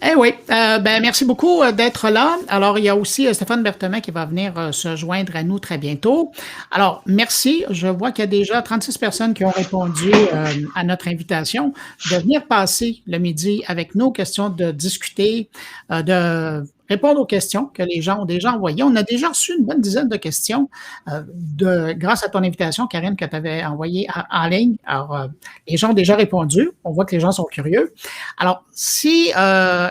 Eh oui, merci beaucoup d'être là. Alors, il y a aussi Stéphane Berthevin qui va venir se joindre à nous très bientôt. Alors, merci. Je vois qu'il y a déjà 36 personnes qui ont répondu à notre invitation de venir passer le midi avec nous, question de discuter, de répondre aux questions que les gens ont déjà envoyées. On a déjà reçu une bonne dizaine de questions grâce à ton invitation, Karine, que tu avais envoyée en ligne. Alors, les gens ont déjà répondu. On voit que les gens sont curieux. Alors, si,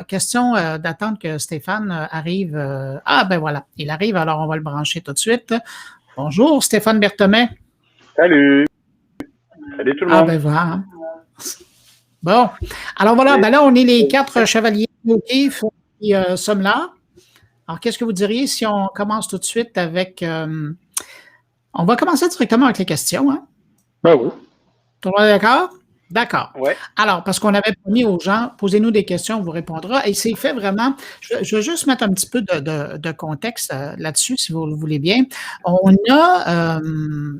question d'attendre que Stéphane arrive. Ben voilà, il arrive, alors on va le brancher tout de suite. Bonjour, Stéphane Berthevin. Salut. Salut tout le monde. Ben voilà. Bon, alors voilà, là, on est les 4 chevaliers qui sommes là. Alors, qu'est-ce que vous diriez si on commence tout de suite avec. On va commencer directement avec les questions, hein? Ben oui. Tout le monde est d'accord? D'accord. Ouais. Alors, parce qu'on avait promis aux gens, posez-nous des questions, on vous répondra. Et c'est fait vraiment. Je vais juste mettre un petit peu de contexte là-dessus, si vous le voulez bien. On a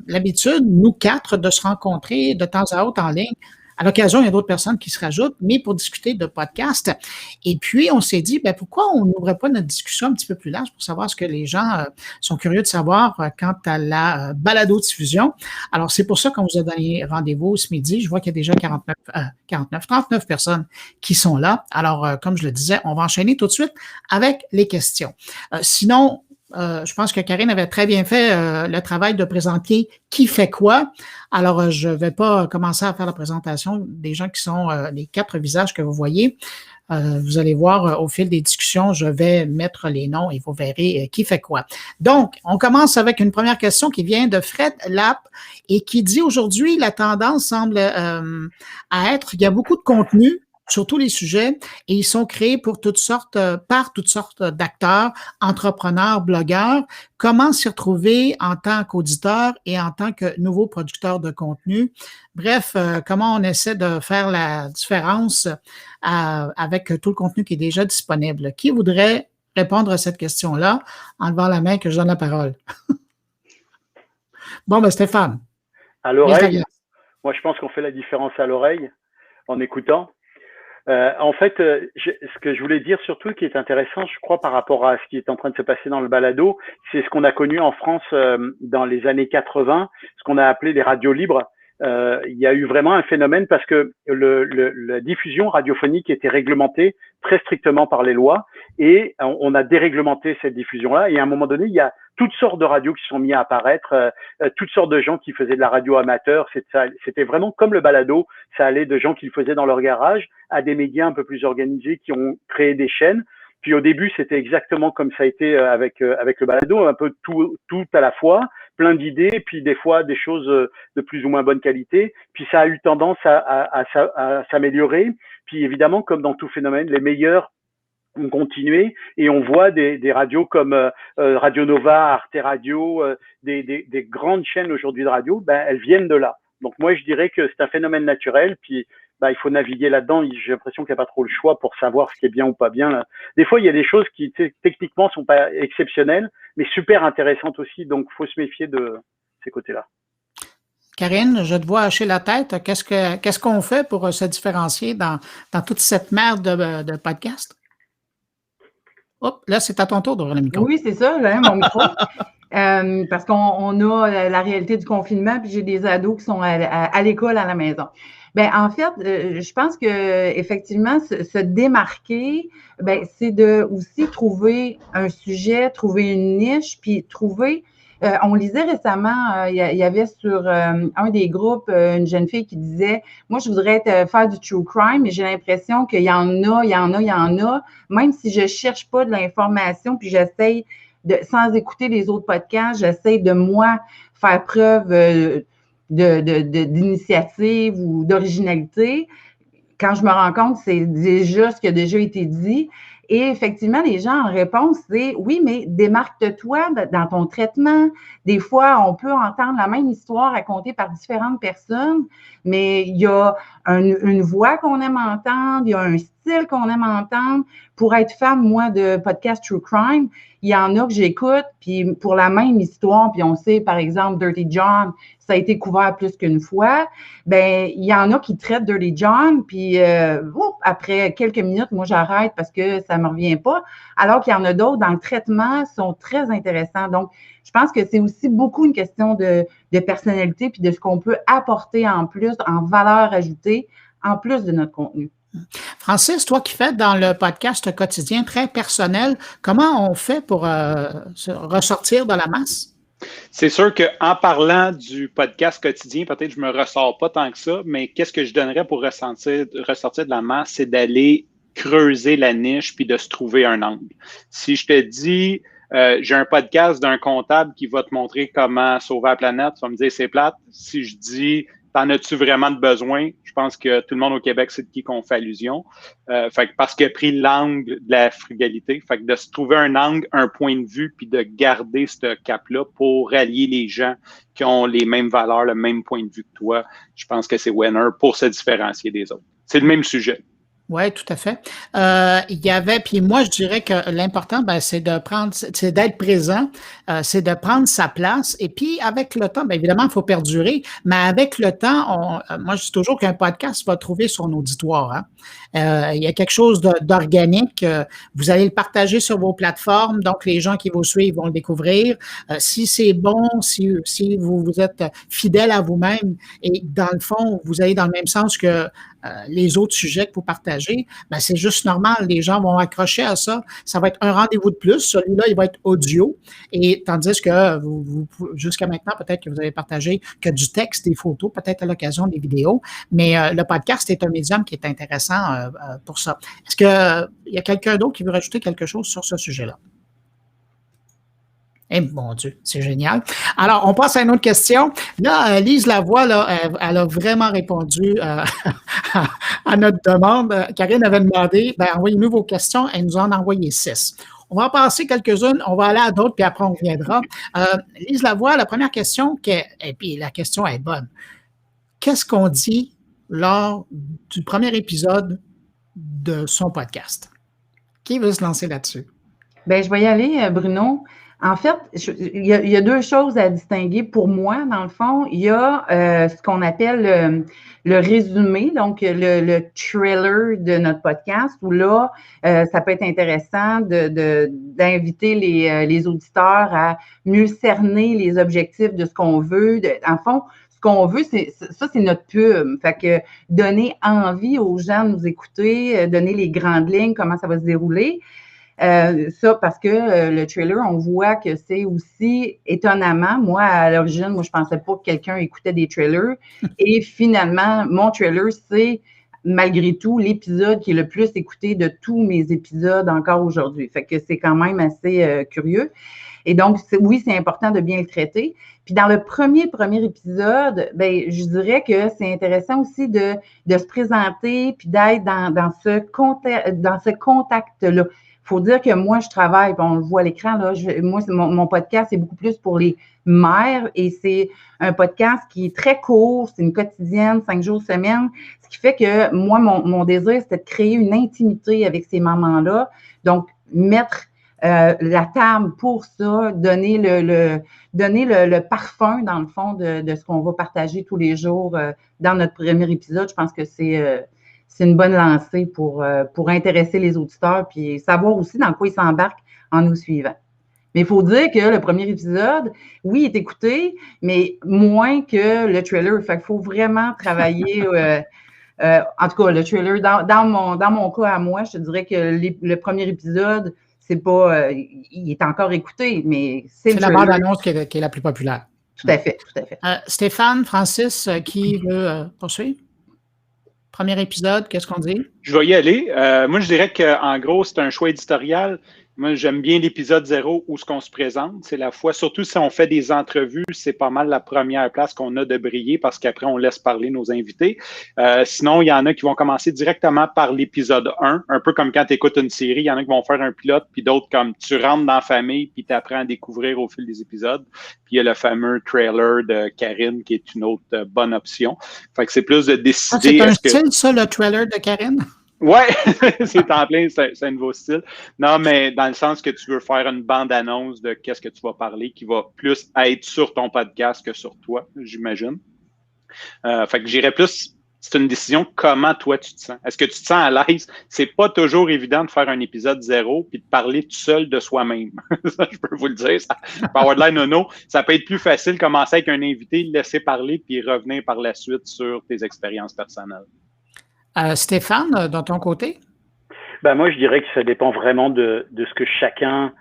l'habitude, nous 4, de se rencontrer de temps à autre en ligne. À l'occasion, il y a d'autres personnes qui se rajoutent, mais pour discuter de podcast. Et puis, on s'est dit, pourquoi on n'ouvrait pas notre discussion un petit peu plus large pour savoir ce que les gens sont curieux de savoir quant à la balado-diffusion. Alors, c'est pour ça qu'on vous a donné rendez-vous ce midi. Je vois qu'il y a déjà 39 personnes qui sont là. Alors, comme je le disais, on va enchaîner tout de suite avec les questions. Sinon, je pense que Karine avait très bien fait le travail de présenter qui fait quoi. Alors, je ne vais pas commencer à faire la présentation des gens qui sont les 4 visages que vous voyez. Vous allez voir au fil des discussions, je vais mettre les noms et vous verrez qui fait quoi. Donc, on commence avec une première question qui vient de Fred Lapp et qui dit aujourd'hui, la tendance semble à être, il y a beaucoup de contenu sur tous les sujets et ils sont créés pour par toutes sortes d'acteurs, entrepreneurs, blogueurs. Comment s'y retrouver en tant qu'auditeur et en tant que nouveau producteur de contenu? Bref, comment on essaie de faire la différence avec tout le contenu qui est déjà disponible? Qui voudrait répondre à cette question-là en levant la main que je donne la parole? Bon, Stéphane. À l'oreille. Moi, je pense qu'on fait la différence à l'oreille en écoutant. En fait, ce que je voulais dire surtout qui est intéressant, je crois, par rapport à ce qui est en train de se passer dans le balado, c'est ce qu'on a connu en France dans les années 80, ce qu'on a appelé les radios libres. Il y a eu vraiment un phénomène parce que la diffusion radiophonique était réglementée très strictement par les lois et on a déréglementé cette diffusion-là. Et à un moment donné, il y a toutes sortes de radios qui sont mises à apparaître, toutes sortes de gens qui faisaient de la radio amateur. C'était vraiment comme le balado. Ça allait de gens qui le faisaient dans leur garage à des médias un peu plus organisés qui ont créé des chaînes. Puis au début, c'était exactement comme ça a été avec le balado, un peu tout à la fois, plein d'idées, puis des fois des choses de plus ou moins bonne qualité. Puis ça a eu tendance à s'améliorer. Puis évidemment, comme dans tout phénomène, les meilleurs ont continué et on voit des radios comme Radio Nova, Arte Radio, des grandes chaînes aujourd'hui de radio, elles viennent de là. Donc moi, je dirais que c'est un phénomène naturel. Puis il faut naviguer là-dedans. J'ai l'impression qu'il n'y a pas trop le choix pour savoir ce qui est bien ou pas bien. Là. Des fois, il y a des choses qui techniquement sont pas exceptionnelles, mais super intéressantes aussi. Donc, faut se méfier de ces côtés-là. Karine, je te vois hacher la tête. Qu'est-ce qu'on fait pour se différencier dans toute cette merde de podcast? Hop, là, c'est à ton tour d'ouvrir le micro. Oui, c'est ça, là, mon micro. Parce qu'on a la réalité du confinement, puis j'ai des ados qui sont à l'école à la maison. En fait, je pense que effectivement, se démarquer, c'est de aussi trouver un sujet, trouver une niche, puis trouver. On lisait récemment, il y avait sur un des groupes une jeune fille qui disait « Moi, je voudrais faire du true crime, mais j'ai l'impression qu'il y en a, même si je cherche pas de l'information, puis j'essaye sans écouter les autres podcasts, j'essaie de moi faire preuve d'initiative ou d'originalité. Quand je me rends compte, c'est déjà ce qui a déjà été dit. Et effectivement, les gens en réponse, c'est oui, mais démarque-toi dans ton traitement. Des fois, on peut entendre la même histoire racontée par différentes personnes, mais il y a une voix qu'on aime entendre, il y a un style qu'on aime entendre. Pour être fan, moi, de podcast True Crime, il y en a que j'écoute, puis pour la même histoire, puis on sait, par exemple, Dirty John, ça a été couvert plus qu'une fois, ben il y en a qui traitent Dirty John, puis après quelques minutes, moi, j'arrête parce que ça me revient pas, alors qu'il y en a d'autres dans le traitement sont très intéressants. Donc, je pense que c'est aussi beaucoup une question de personnalité puis de ce qu'on peut apporter en plus, en valeur ajoutée, en plus de notre contenu. Francis, toi qui fais dans le podcast quotidien très personnel, comment on fait pour ressortir de la masse? C'est sûr qu'en parlant du podcast quotidien, peut-être que je me ressors pas tant que ça, mais qu'est-ce que je donnerais pour ressortir de la masse, c'est d'aller creuser la niche puis de se trouver un angle. Si je te dis, j'ai un podcast d'un comptable qui va te montrer comment sauver la planète, tu vas me dire c'est plate. Si je dis, t'en as-tu vraiment de besoin? Je pense que tout le monde au Québec sait de qui qu'on fait allusion. Fait que parce qu'il a pris l'angle de la frugalité. Fait que de se trouver un angle, un point de vue, puis de garder ce cap-là pour rallier les gens qui ont les mêmes valeurs, le même point de vue que toi, je pense que c'est winner pour se différencier des autres. C'est le même sujet. Oui, tout à fait. Il y avait, puis moi, je dirais que l'important, c'est d'être présent, c'est de prendre sa place. Et puis, avec le temps, évidemment, il faut perdurer, mais avec le temps, moi, je dis toujours qu'un podcast va trouver son auditoire. Hein. Il y a quelque chose d'organique. Vous allez le partager sur vos plateformes, donc les gens qui vous suivent vont le découvrir. Si c'est bon, si vous êtes fidèle à vous-même et dans le fond, vous allez dans le même sens que les autres sujets que vous partagez, c'est juste normal. Les gens vont accrocher à ça. Ça va être un rendez-vous de plus. Celui-là, il va être audio. Et tandis que vous jusqu'à maintenant, peut-être que vous avez partagé que du texte, des photos, peut-être à l'occasion des vidéos. Mais le podcast est un médium qui est intéressant pour ça. Est-ce qu'il y a quelqu'un d'autre qui veut rajouter quelque chose sur ce sujet-là? Eh mon Dieu, c'est génial. Alors, on passe à une autre question. Là, Lise Lavoie, là, elle a vraiment répondu à notre demande. Karine avait demandé, envoyez-nous vos questions. Elle nous en a envoyé 6. On va en passer quelques-unes, on va aller à d'autres, puis après, on reviendra. Lise Lavoie, la première question, et puis la question est bonne. Qu'est-ce qu'on dit lors du premier épisode de son podcast? Qui veut se lancer là-dessus? Je vais y aller, Bruno. En fait, il y a deux choses à distinguer pour moi, dans le fond. Il y a ce qu'on appelle le résumé, donc le trailer de notre podcast, où là, ça peut être intéressant d'inviter les auditeurs à mieux cerner les objectifs de ce qu'on veut. En fond, ce qu'on veut, c'est notre pub. Fait que donner envie aux gens de nous écouter, donner les grandes lignes, comment ça va se dérouler. Ça, parce que le trailer, on voit que c'est aussi étonnamment, moi, à l'origine, je pensais pas que quelqu'un écoutait des trailers. Et finalement, mon trailer, c'est malgré tout l'épisode qui est le plus écouté de tous mes épisodes encore aujourd'hui. Fait que c'est quand même assez curieux. Et donc, oui, c'est important de bien le traiter. Puis dans le premier épisode, je dirais que c'est intéressant aussi de se présenter puis d'être dans ce contact-là. Il faut dire que moi, je travaille, on le voit à l'écran, là, moi, mon podcast, c'est beaucoup plus pour les mères et c'est un podcast qui est très court, c'est une quotidienne, 5 jours semaine, ce qui fait que moi, mon désir, c'était de créer une intimité avec ces mamans-là. Donc, mettre la table pour ça, donner le parfum, dans le fond, de ce qu'on va partager tous les jours dans notre premier épisode. Je pense que c'est une bonne lancée pour intéresser les auditeurs puis savoir aussi dans quoi ils s'embarquent en nous suivant. Mais il faut dire que le premier épisode, oui, il est écouté, mais moins que le trailer. Fait qu'il faut vraiment travailler. En tout cas, le trailer, dans mon cas à moi, je te dirais que le premier épisode, c'est pas, il est encore écouté, mais c'est la bande-annonce qui est la plus populaire. Tout à fait, tout à fait. Stéphane, Francis, qui veut poursuivre? Premier épisode, qu'est-ce qu'on dit? Je vais y aller. Moi, je dirais qu'en gros, c'est un choix éditorial. Moi, j'aime bien l'épisode 0 où ce qu'on se présente. C'est la fois, surtout si on fait des entrevues, c'est pas mal la première place qu'on a de briller parce qu'après, on laisse parler nos invités. Sinon, il y en a qui vont commencer directement par l'épisode 1, un peu comme quand tu écoutes une série. Il y en a qui vont faire un pilote, puis d'autres comme tu rentres dans la famille, puis tu apprends à découvrir au fil des épisodes. Puis il y a le fameux trailer de Karine qui est une autre bonne option. Fait que c'est plus de décider. C'est un style, ça, le trailer de Karine? Ouais, c'est en plein, c'est un nouveau style. Non, mais dans le sens que tu veux faire une bande-annonce de qu'est-ce que tu vas parler qui va plus être sur ton podcast que sur toi, j'imagine. Fait que j'irais plus, c'est une décision, comment toi tu te sens. Est-ce que tu te sens à l'aise? C'est pas toujours évident de faire un épisode 0 puis de parler tout seul de soi-même. Ça, je peux vous le dire. Ça peut avoir de l'air nono. Ça peut être plus facile de commencer avec un invité, le laisser parler puis revenir par la suite sur tes expériences personnelles. Stéphane, de ton côté? Ben moi, je dirais que ça dépend vraiment de ce que chacun,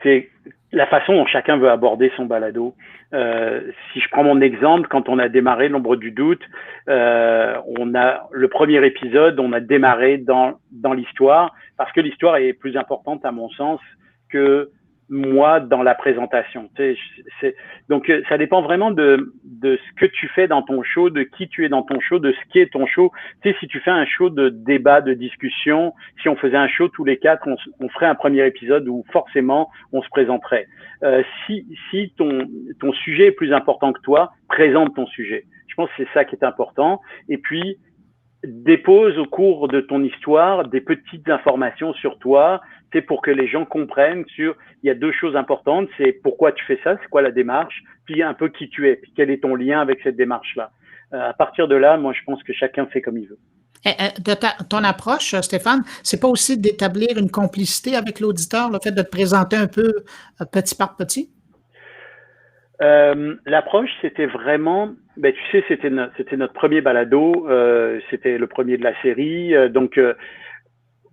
c'est la façon dont chacun veut aborder son balado. Si je prends mon exemple, quand on a démarré l'ombre du doute, on a le premier épisode, on a démarré dans l'histoire parce que l'histoire est plus importante à mon sens que moi dans la présentation. Donc ça dépend vraiment de ce que tu fais dans ton show, de qui tu es dans ton show, de ce qui est ton show. Tu sais, si tu fais un show de débat, de discussion, si on faisait un show tous les quatre, on ferait un premier épisode où forcément on se présenterait. Si ton sujet est plus important que toi, présente ton sujet. Je pense que c'est ça qui est important. Et puis dépose au cours de ton histoire des petites informations sur toi, c'est pour que les gens comprennent il y a deux choses importantes, c'est pourquoi tu fais ça, c'est quoi la démarche, puis un peu qui tu es, puis quel est ton lien avec cette démarche-là. À partir de là, moi, je pense que chacun fait comme il veut. Ton approche, Stéphane, c'est pas aussi d'établir une complicité avec l'auditeur, le fait de te présenter un peu petit par petit? L'approche, c'était vraiment, tu sais, c'était notre premier balado, c'était le premier de la série, donc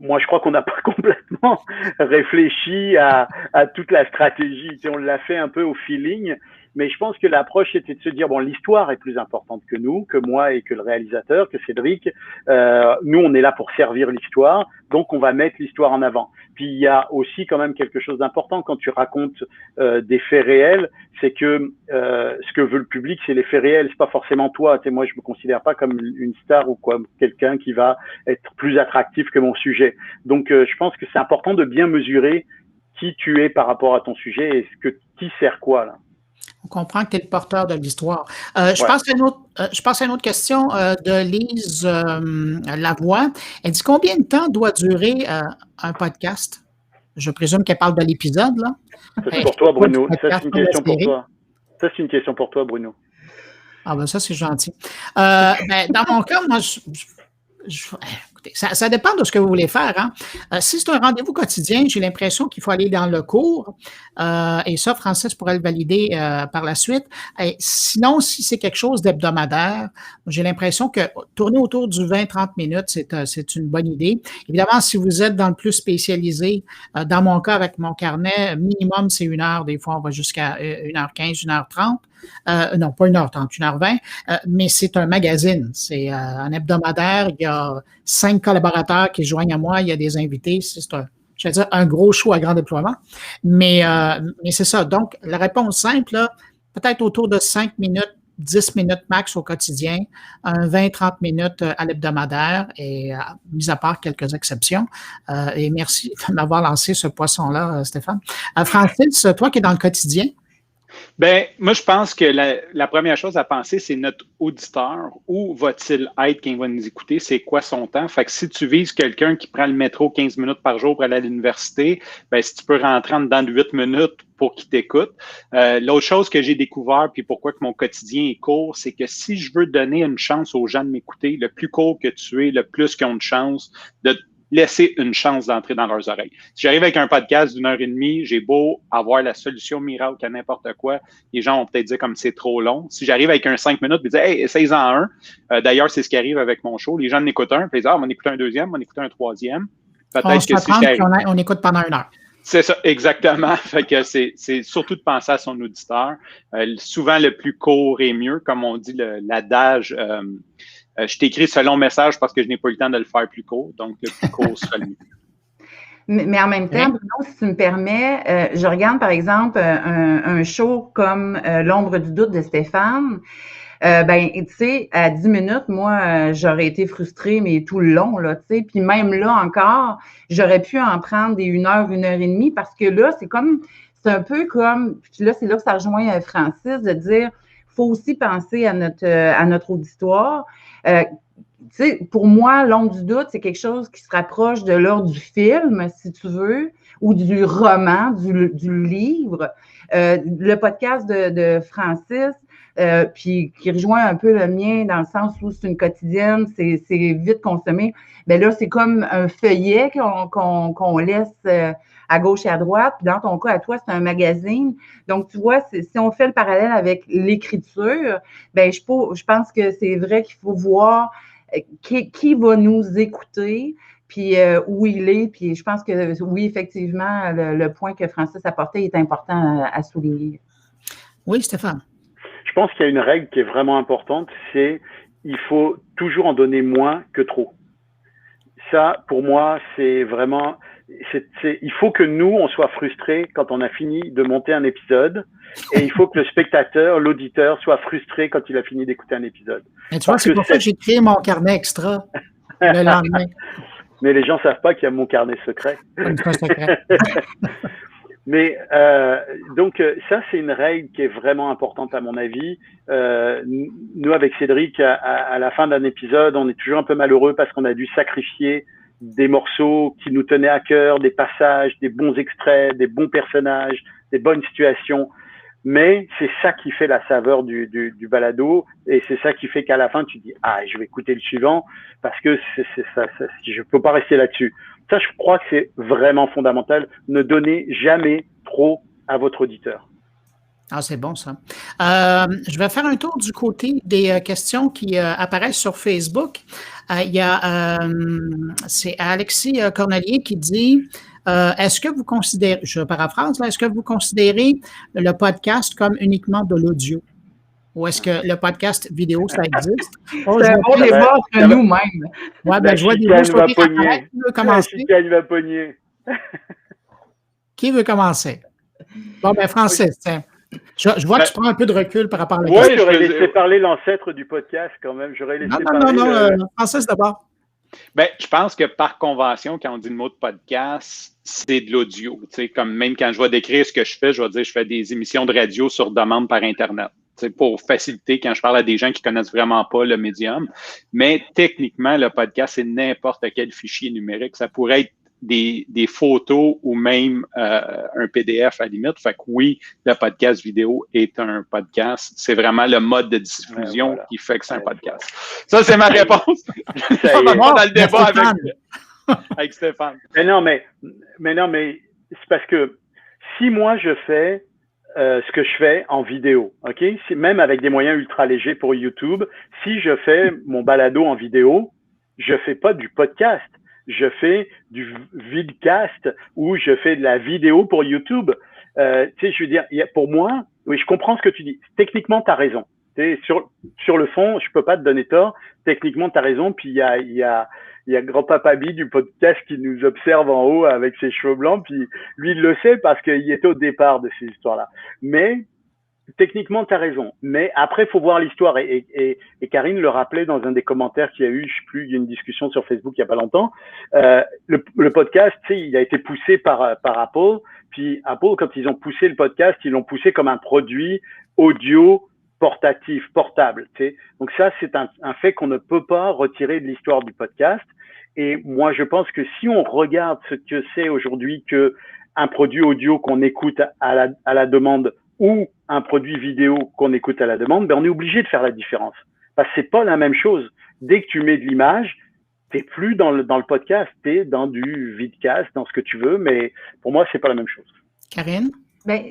moi, je crois qu'on n'a pas complètement réfléchi à toute la stratégie. Tu sais, on l'a fait un peu au feeling, mais je pense que l'approche était de se dire, bon, l'histoire est plus importante que nous, que moi et que le réalisateur, que Cédric. Nous, on est là pour servir l'histoire, donc on va mettre l'histoire en avant. Puis il y a aussi quand même quelque chose d'important quand tu racontes des faits réels, c'est que ce que veut le public, c'est les faits réels, c'est pas forcément toi. Tu sais, moi, je me considère pas comme une star ou comme quelqu'un qui va être plus attractif que mon sujet. Donc, je pense que c'est important de bien mesurer qui tu es par rapport à ton sujet et qui sert quoi là. On comprend que tu es le porteur de l'histoire. Je passe à une autre question de Lise Lavoie. Elle dit combien de temps doit durer un podcast? Je présume qu'elle parle de l'épisode, là. Ça, c'est pour toi, Bruno. Ça, c'est une question pour toi. Ça, c'est une question pour toi, Bruno. Ah ben ça, c'est gentil. Dans mon cas, moi, écoutez, ça dépend de ce que vous voulez faire. Hein. Si c'est un rendez-vous quotidien, j'ai l'impression qu'il faut aller dans le cours. Et ça, Francis pourrait le valider par la suite. Et sinon, si c'est quelque chose d'hebdomadaire, j'ai l'impression que tourner autour du 20-30 minutes, c'est une bonne idée. Évidemment, si vous êtes dans le plus spécialisé, dans mon cas, avec mon carnet, minimum, c'est 1 heure. Des fois, on va jusqu'à 1h15, 1h30. Non, pas 1h30, 1h20, mais c'est un magazine. C'est un hebdomadaire. Il y a 5 collaborateurs qui se joignent à moi. Il y a des invités. C'est un gros show à grand déploiement. Mais c'est ça. Donc, la réponse simple, là, peut-être autour de 5 minutes, 10 minutes max au quotidien, un 20-30 minutes à l'hebdomadaire, et mis à part quelques exceptions. Et merci de m'avoir lancé ce poisson-là, Stéphane. Francis, toi qui es dans le quotidien, ben, moi, je pense que la première chose à penser, c'est notre auditeur. Où va-t-il être quand il va nous écouter? C'est quoi son temps? Fait que si tu vises quelqu'un qui prend le métro 15 minutes par jour pour aller à l'université, ben, si tu peux rentrer en dedans de 8 minutes pour qu'il t'écoute. L'autre chose que j'ai découvert, puis pourquoi que mon quotidien est court, c'est que si je veux donner une chance aux gens de m'écouter, le plus court que tu es, le plus qu'ils ont de chance de laisser une chance d'entrer dans leurs oreilles. Si j'arrive avec un podcast d'1h30, j'ai beau avoir la solution miracle à n'importe quoi, les gens vont peut-être dire comme c'est trop long. Si j'arrive avec un 5 minutes, ils disent « Hey, essaye-en un ». D'ailleurs, c'est ce qui arrive avec mon show. Les gens en écoutent un, puis ils disent « Ah, on en écoute un deuxième, on en écoute un troisième ». Peut-être que si on écoute pendant 1 heure. C'est ça, exactement. Fait que c'est surtout de penser à son auditeur. Souvent, le plus court est mieux, comme on dit l'adage Je t'écris ce long message parce que je n'ai pas eu le temps de le faire plus court, donc le plus court sera le mieux. Mais en même temps, Bruno, si tu me permets, je regarde par exemple un show comme L'ombre du doute de Stéphane. Tu sais, à 10 minutes, moi, j'aurais été frustrée, mais tout le long, là, tu sais. Puis même là encore, j'aurais pu en prendre des 1 heure, 1 heure et demie, parce que là, c'est un peu comme, puis là, c'est là que ça rejoint Francis, de dire, faut aussi penser à notre auditoire. Tu sais, pour moi, L'ombre du doute, c'est quelque chose qui se rapproche de l'ordre du film, si tu veux, ou du roman, du livre. Le podcast de Francis, puis qui rejoint un peu le mien dans le sens où c'est une quotidienne, c'est vite consommé. Ben là, c'est comme un feuillet qu'on laisse à gauche et à droite. Puis dans ton cas, à toi, c'est un magazine. Donc, tu vois, si on fait le parallèle avec l'écriture, ben je pense que c'est vrai qu'il faut voir qui va nous écouter, puis où il est. Puis je pense que oui, effectivement, le point que Francis apportait est important à souligner. Oui, Stéphane. Je pense qu'il y a une règle qui est vraiment importante, c'est il faut toujours en donner moins que trop. Ça, pour moi, c'est vraiment... il faut que nous, on soit frustrés quand on a fini de monter un épisode, et il faut que le spectateur, l'auditeur, soit frustré quand il a fini d'écouter un épisode. Et tu vois, c'est pour ça que j'ai créé mon carnet extra le lendemain. Mais les gens ne savent pas qu'il y a mon carnet secret. Mais donc ça, c'est une règle qui est vraiment importante à mon avis. Nous, avec Cédric, à la fin d'un épisode, on est toujours un peu malheureux parce qu'on a dû sacrifier des morceaux qui nous tenaient à cœur, des passages, des bons extraits, des bons personnages, des bonnes situations. Mais c'est ça qui fait la saveur du balado, et c'est ça qui fait qu'à la fin, tu dis « Ah, je vais écouter le suivant parce que je peux pas rester là-dessus ». Ça, je crois que c'est vraiment fondamental. Ne donnez jamais trop à votre auditeur. Ah, c'est bon, ça. Je vais faire un tour du côté des questions qui apparaissent sur Facebook. Il y a, c'est Alexis Cornelier qui dit est-ce que vous considérez, je paraphrase, est-ce que vous considérez le podcast comme uniquement de l'audio? Ou est-ce que le podcast vidéo, ça existe? Oh, c'est un bon débat entre nous-mêmes. Oui, ben, je vois des mots sur les camarades. Qui veut commencer? Va pogner. Qui veut commencer? Bon, ben, Francis, tiens. Je vois que tu prends un peu de recul par rapport à la question. Oui, j'aurais laissé parler l'ancêtre du podcast quand même. J'aurais laissé parler. Non, Francis d'abord. Ben, je pense que par convention, quand on dit le mot de podcast, c'est de l'audio. Tu sais, comme même quand je vais décrire ce que je fais, je vais dire que je fais des émissions de radio sur demande par Internet. C'est pour faciliter quand je parle à des gens qui connaissent vraiment pas le médium. Mais techniquement, le podcast, c'est n'importe quel fichier numérique. Ça pourrait être des photos ou même un PDF à la limite. Fait que oui, le podcast vidéo est un podcast. C'est vraiment le mode de diffusion qui fait que c'est un podcast. Ça, c'est ma réponse. Ça va pas dans le débat avec Stéphane. Mais non, mais c'est parce que si moi je fais ce que je fais en vidéo, ok, même avec des moyens ultra légers pour YouTube, si je fais mon balado en vidéo, je fais pas du podcast. Je fais du vidcast ou je fais de la vidéo pour YouTube. Tu sais, je veux dire, pour moi, oui, je comprends ce que tu dis. Techniquement, tu as raison. Sur le fond, je peux pas te donner tort. Techniquement, tu as raison. Puis il y a grand-papa Bi du podcast qui nous observe en haut avec ses cheveux blancs. Puis lui, il le sait parce qu'il était au départ de ces histoires-là. Mais techniquement, tu as raison. Mais après, il faut voir l'histoire. Et Karine le rappelait dans un des commentaires qu'il y a eu, je sais plus, il y a une discussion sur Facebook il y a pas longtemps. Le podcast, tu sais, il a été poussé par Apple. Puis Apple, quand ils ont poussé le podcast, ils l'ont poussé comme un produit audio portatif, portable. Tu sais. Donc ça, c'est un fait qu'on ne peut pas retirer de l'histoire du podcast. Et moi, je pense que si on regarde ce que c'est aujourd'hui que un produit audio qu'on écoute à la demande ou un produit vidéo qu'on écoute à la demande, ben on est obligé de faire la différence. Parce que c'est pas la même chose. Dès que tu mets de l'image, t'es plus dans le podcast, t'es dans du vidcast, dans ce que tu veux, mais pour moi, c'est pas la même chose. Karine? Ben,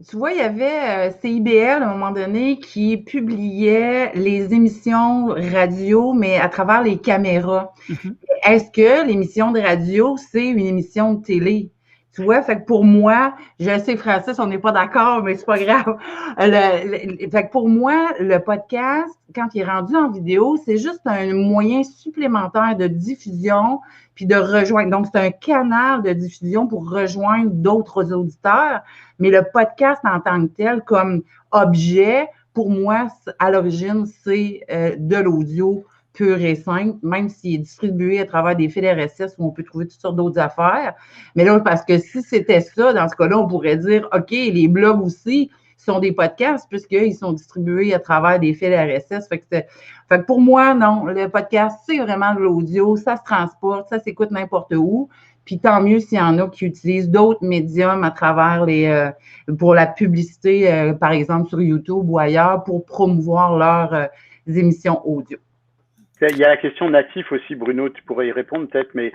tu vois, il y avait CIBL à un moment donné qui publiait les émissions radio, mais à travers les caméras. Mm-hmm. Est-ce que l'émission de radio, c'est une émission de télé? Tu vois, fait que pour moi, je sais, Francis, on n'est pas d'accord, mais c'est pas grave. Fait que pour moi, le podcast, quand il est rendu en vidéo, c'est juste un moyen supplémentaire de diffusion puis de rejoindre. Donc, c'est un canal de diffusion pour rejoindre d'autres auditeurs. Mais le podcast en tant que tel, comme objet, pour moi, à l'origine, c'est de l'audio pur et simple, même s'il est distribué à travers des fils RSS où on peut trouver toutes sortes d'autres affaires. Mais là, parce que si c'était ça, dans ce cas-là, on pourrait dire, OK, les blogs aussi sont des podcasts puisqu'ils sont distribués à travers des fils RSS. Fait que pour moi, non, le podcast, c'est vraiment de l'audio, ça se transporte, ça s'écoute n'importe où. Puis tant mieux s'il y en a qui utilisent d'autres médiums à travers pour la publicité, par exemple sur YouTube ou ailleurs, pour promouvoir leurs émissions audio. Il y a la question natif aussi, Bruno, tu pourrais y répondre peut-être, mais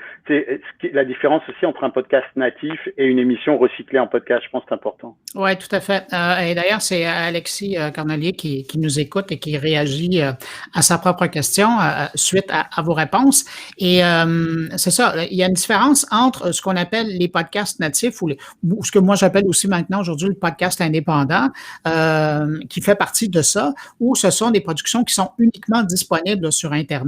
la différence aussi entre un podcast natif et une émission recyclée en podcast, je pense que c'est important. Oui, tout à fait. Et d'ailleurs, c'est Alexis Cornelier qui nous écoute et qui réagit à sa propre question suite à vos réponses. Et c'est ça, il y a une différence entre ce qu'on appelle les podcasts natifs ou ce que moi j'appelle aussi maintenant aujourd'hui le podcast indépendant, qui fait partie de ça, où ce sont des productions qui sont uniquement disponibles sur Internet,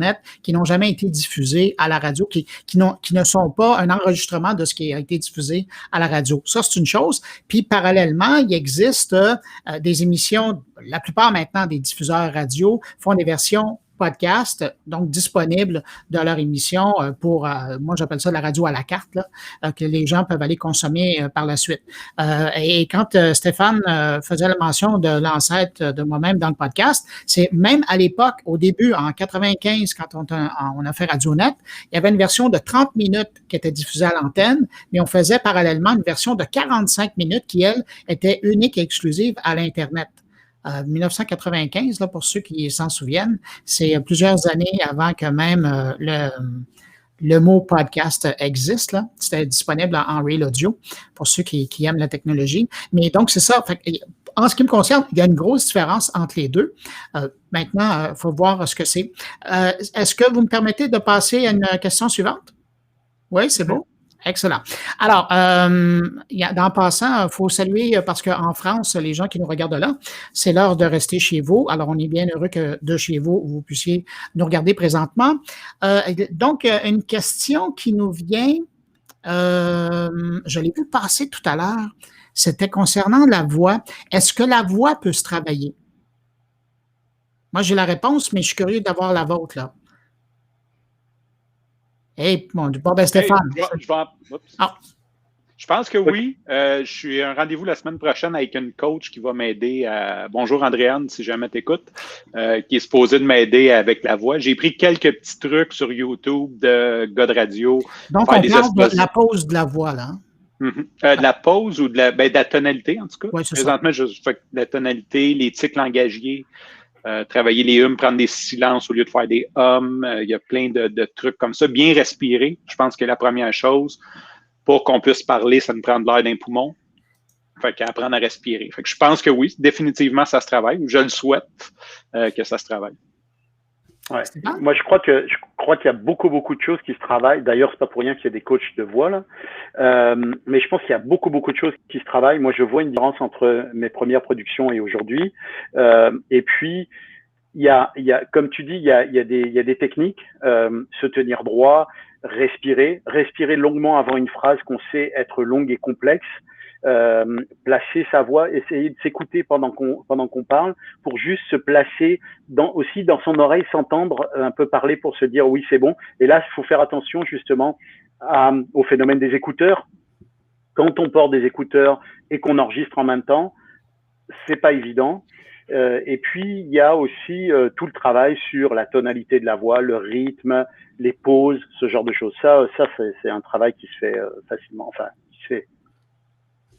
qui n'ont jamais été diffusées à la radio, qui ne sont pas un enregistrement de ce qui a été diffusé à la radio. Ça, c'est une chose. Puis, parallèlement, il existe des émissions, la plupart maintenant des diffuseurs radio font des versions podcast, donc disponibles de leur émission pour, moi j'appelle ça la radio à la carte, là, que les gens peuvent aller consommer par la suite. Et quand Stéphane faisait la mention de l'ancêtre de moi-même dans le podcast, c'est même à l'époque, au début, en 95, quand on a fait RadioNet, il y avait une version de 30 minutes qui était diffusée à l'antenne, mais on faisait parallèlement une version de 45 minutes qui, elle, était unique et exclusive à l'Internet. 1995, là, pour ceux qui s'en souviennent, c'est plusieurs années avant que même le mot podcast existe. Là. C'était disponible en Real Audio pour ceux qui aiment la technologie. Mais donc, c'est ça. Fait, en ce qui me concerne, il y a une grosse différence entre les deux. Maintenant, il faut voir ce que c'est. Est-ce que vous me permettez de passer à une question suivante? Oui, c'est bon. Excellent. Alors, dans passant, il faut saluer, parce qu'en France, les gens qui nous regardent là, c'est l'heure de rester chez vous. Alors, on est bien heureux que de chez vous, vous puissiez nous regarder présentement. Donc, une question qui nous vient, je l'ai vu passer tout à l'heure, c'était concernant la voix. Est-ce que la voix peut se travailler? Moi, j'ai la réponse, mais je suis curieux d'avoir la vôtre, là. Hey, bon ben Stéphane. Je pense que oui. Je suis à un rendez-vous la semaine prochaine avec une coach qui va m'aider à. Bonjour Andréane, si jamais t'écoutes, qui est supposée de m'aider avec la voix. J'ai pris quelques petits trucs sur YouTube de gars de radio. Donc, on parle de la pause de la voix, là. De la pause ou de la tonalité, en tout cas. Oui, c'est présentement, je fais la tonalité, les tics langagiers. Travailler les hums, prendre des silences au lieu de faire des hums. Il y a plein de trucs comme ça. Bien respirer, je pense que la première chose. Pour qu'on puisse parler, ça nous prend de l'air d'un poumon. Fait qu'apprendre à respirer. Fait que je pense que oui, définitivement, ça se travaille. Je le souhaite que ça se travaille. Ouais. Moi, je crois qu'il y a beaucoup de choses qui se travaillent. D'ailleurs, c'est pas pour rien qu'il y a des coachs de voix là. Mais je pense qu'il y a beaucoup de choses qui se travaillent. Moi, je vois une différence entre mes premières productions et aujourd'hui. Et puis, il y a, comme tu dis, il y a des techniques. Se tenir droit, respirer longuement avant une phrase qu'on sait être longue et complexe. Placer sa voix, essayer de s'écouter pendant qu'on parle, pour juste se placer aussi dans son oreille, s'entendre un peu parler pour se dire oui, c'est bon. Et là, il faut faire attention justement au phénomène des écouteurs. Quand on porte des écouteurs et qu'on enregistre en même temps, c'est pas évident. Et puis il y a aussi tout le travail sur la tonalité de la voix, le rythme, les pauses, ce genre de choses. Ça c'est un travail qui se fait facilement, enfin qui se fait.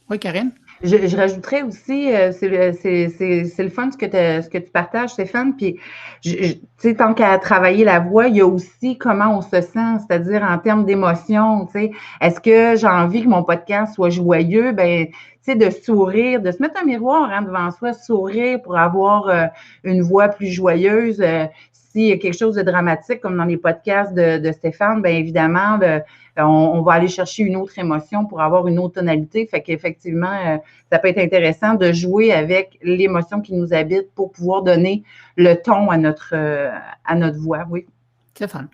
Oui, Karine? Je rajouterais aussi, c'est le fun ce que tu partages, Stéphane. Puis, tu sais, tant qu'à travailler la voix, il y a aussi comment on se sent, c'est-à-dire en termes d'émotion. Tu sais, est-ce que j'ai envie que mon podcast soit joyeux? Ben, tu sais, de sourire, de se mettre un miroir devant soi, sourire pour avoir une voix plus joyeuse. s'il y a quelque chose de dramatique, comme dans les podcasts de Stéphane, bien évidemment, on va aller chercher une autre émotion pour avoir une autre tonalité. Fait qu'effectivement, ça peut être intéressant de jouer avec l'émotion qui nous habite pour pouvoir donner le ton à notre voix, oui. Stéphane.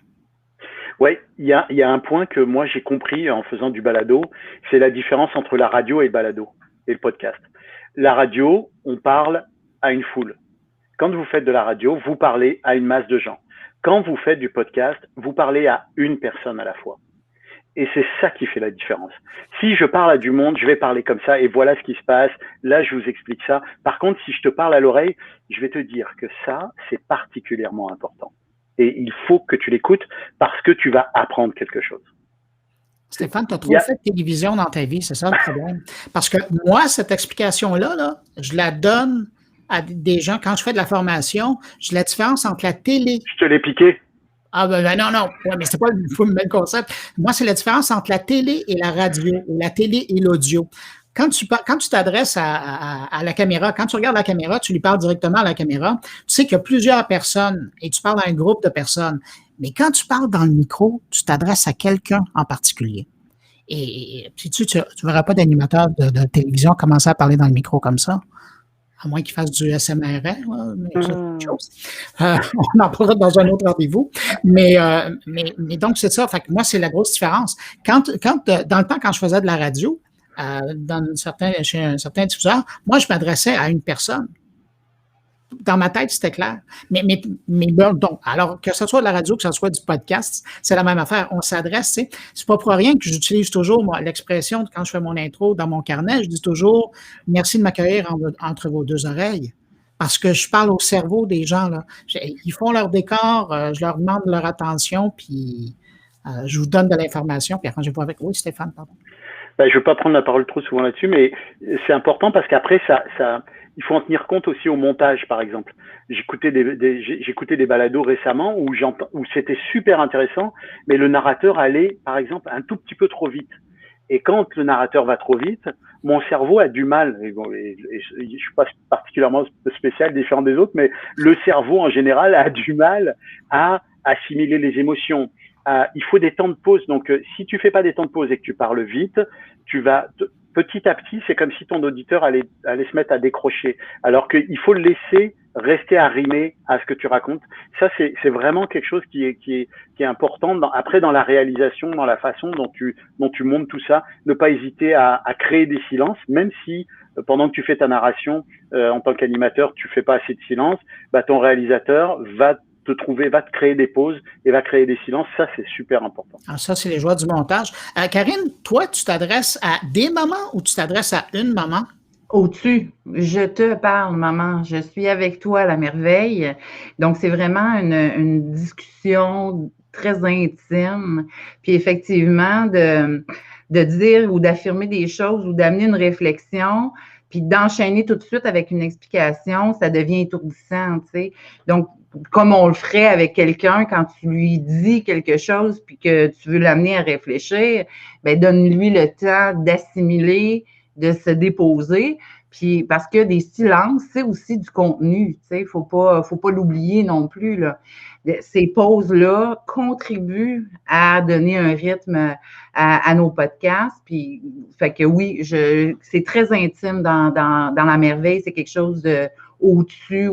Oui, il y a un point que moi j'ai compris en faisant du balado, c'est la différence entre la radio et le balado et le podcast. La radio, on parle à une foule. Quand vous faites de la radio, vous parlez à une masse de gens. Quand vous faites du podcast, vous parlez à une personne à la fois. Et c'est ça qui fait la différence. Si je parle à du monde, je vais parler comme ça et voilà ce qui se passe. Là, je vous explique ça. Par contre, si je te parle à l'oreille, je vais te dire que ça, c'est particulièrement important. Et il faut que tu l'écoutes parce que tu vas apprendre quelque chose. Stéphane, tu as trop fait de télévision dans ta vie, c'est ça le problème. Parce que moi, cette explication-là, là, je la donne à des gens, quand je fais de la formation, j'ai la différence entre la télé. Je te l'ai piqué. Ah ben non. Ouais, mais c'est pas le même concept. Moi, c'est la différence entre la télé et la radio, ou la télé et l'audio. Quand tu t'adresses à la caméra, quand tu regardes la caméra, tu lui parles directement à la caméra, tu sais qu'il y a plusieurs personnes et tu parles à un groupe de personnes. Mais quand tu parles dans le micro, tu t'adresses à quelqu'un en particulier. Et puis tu ne verras pas d'animateur de télévision commencer à parler dans le micro comme ça. À moins qu'il fasse du SMR, mais c'est autre chose. On en parlera dans un autre rendez-vous. Mais donc, c'est ça. Fait que moi, c'est la grosse différence. Dans le temps, quand je faisais de la radio, chez un certain diffuseur, moi, je m'adressais à une personne. Dans ma tête, c'était clair. Mais donc, alors que ce soit de la radio, que ce soit du podcast, c'est la même affaire. On s'adresse, tu sais. C'est pas pour rien que j'utilise toujours l'expression, quand je fais mon intro dans mon carnet, je dis toujours « Merci de m'accueillir entre vos deux oreilles ». Parce que je parle au cerveau des gens, là. Ils font leur décor, je leur demande leur attention, puis je vous donne de l'information, puis après, je vais avec... Oui, Stéphane, pardon. Ben, je ne veux pas prendre la parole trop souvent là-dessus, mais c'est important parce qu'après, il faut en tenir compte aussi au montage, par exemple. J'écoutais des balados récemment où c'était super intéressant, mais le narrateur allait, par exemple, un tout petit peu trop vite. Et quand le narrateur va trop vite, mon cerveau a du mal, et je suis pas particulièrement spécial, différent des autres, mais le cerveau en général a du mal à assimiler les émotions. Il faut des temps de pause. Donc, si tu fais pas des temps de pause et que tu parles vite, tu vas petit à petit, c'est comme si ton auditeur allait se mettre à décrocher. Alors qu'il faut le laisser rester arrimé à ce que tu racontes. Ça, c'est vraiment quelque chose qui est important. Après, dans la réalisation, dans la façon dont tu montes tout ça, ne pas hésiter à créer des silences, même si pendant que tu fais ta narration, en tant qu'animateur, tu fais pas assez de silence, bah, ton réalisateur va te créer des pauses et va créer des silences. Ça, c'est super important. Alors ça, c'est les joies du montage. Karine, toi, tu t'adresses à des mamans ou tu t'adresses à une maman? Au-dessus, je te parle, maman. Je suis avec toi à la merveille. Donc, c'est vraiment une discussion très intime. Puis effectivement, de dire ou d'affirmer des choses ou d'amener une réflexion, puis d'enchaîner tout de suite avec une explication, ça devient étourdissant, tu sais. Donc, comme on le ferait avec quelqu'un quand tu lui dis quelque chose puis que tu veux l'amener à réfléchir, bien, donne-lui le temps d'assimiler, de se déposer. Puis parce que des silences, c'est aussi du contenu, tu sais, faut pas l'oublier non plus, là. Ces pauses-là contribuent à donner un rythme à nos podcasts. Puis, fait que oui, c'est très intime dans la merveille, c'est quelque chose de au-dessus